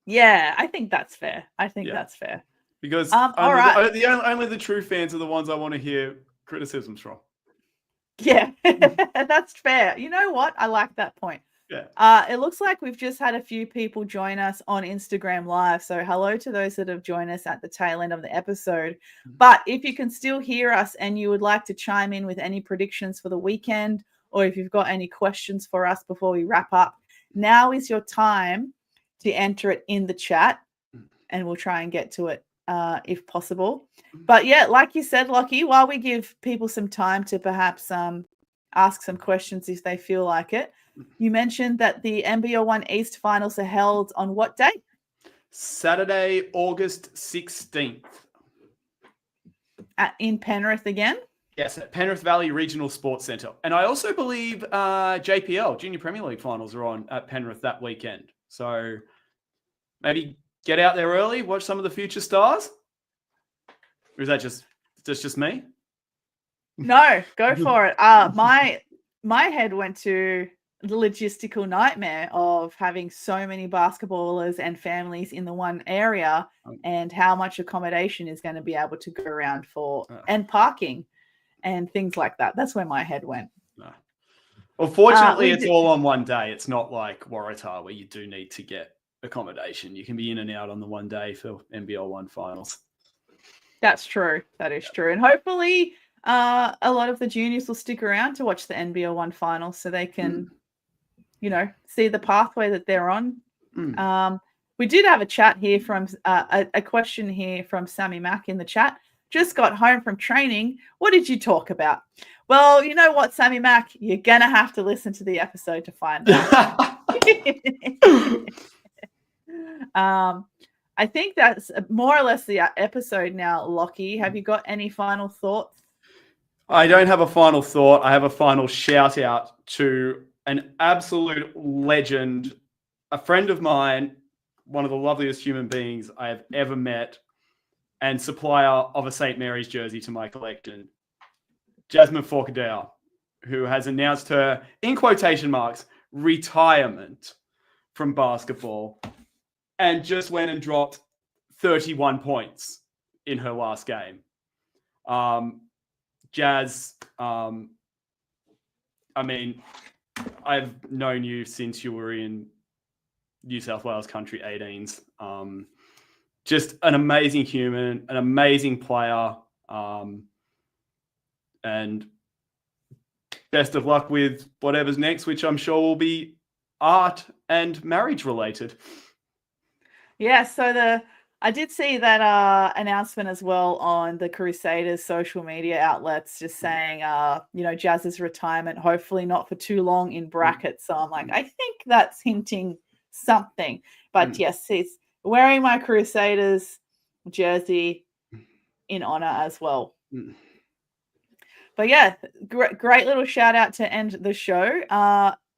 Yeah, I think that's fair. That's fair. Because only the true fans are the ones I want to hear criticisms from. Yeah, that's fair. You know what? I like that point. Yeah. It looks like we've just had a few people join us on Instagram Live. So hello to those that have joined us at the tail end of the episode. But if you can still hear us and you would like to chime in with any predictions for the weekend, or if you've got any questions for us before we wrap up, now is your time to enter it in the chat, and we'll try and get to it if possible. But yeah, like you said, Lockie, while we give people some time to perhaps ask some questions if they feel like it, you mentioned that the NBL1 East finals are held on what date? Saturday, August 16th. In Penrith again? Yes, at Penrith Valley Regional Sports Centre. And I also believe JPL, Junior Premier League finals, are on at Penrith that weekend. So maybe get out there early, watch some of the future stars. Or is that just me? No, go for it. My head went to the logistical nightmare of having so many basketballers and families in the one area, and how much accommodation is going to be able to go around for, and parking and things like that. That's where my head went. No. Well, fortunately, it's all on one day. It's not like Waratah where you do need to get accommodation. You can be in and out on the one day for NBL1 finals. That's true. That is true. And hopefully a lot of the juniors will stick around to watch the NBL1 finals so they can, see the pathway that they're on. We did have a chat here from a question here from Sammy Mack in the chat. Just got home from training. What did you talk about? Well, you know what, Sammy Mack? You're going to have to listen to the episode to find out. I think that's more or less the episode now, Lockie. Have you got any final thoughts? I don't have a final thought. I have a final shout out to an absolute legend, a friend of mine, one of the loveliest human beings I have ever met, and supplier of a St. Mary's jersey to my collection, Jasmine Forcadell, who has announced her, in quotation marks, retirement from basketball, and just went and dropped 31 points in her last game. Jazz, I've known you since you were in New South Wales Country 18s. Just an amazing human, an amazing player, and best of luck with whatever's next, which I'm sure will be art and marriage related. Yeah, so I did see that announcement as well on the Crusaders' social media outlets, just saying, Jazz's retirement, hopefully not for too long, in brackets. So I'm like, I think that's hinting something. But yes, he's wearing my Crusaders jersey in honor as well. But yeah, great little shout out to end the show.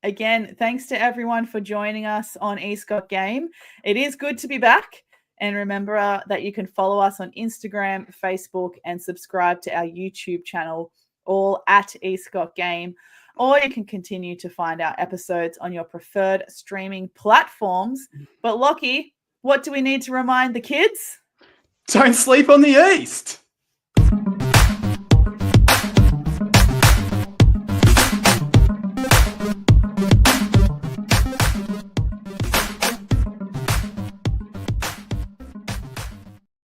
Again, thanks to everyone for joining us on East Got Game. It is good to be back. And remember that you can follow us on Instagram, Facebook, and subscribe to our YouTube channel all at Eastcock Game, or you can continue to find our episodes on your preferred streaming platforms. But Lockie, what do we need to remind the kids? Don't sleep on the East.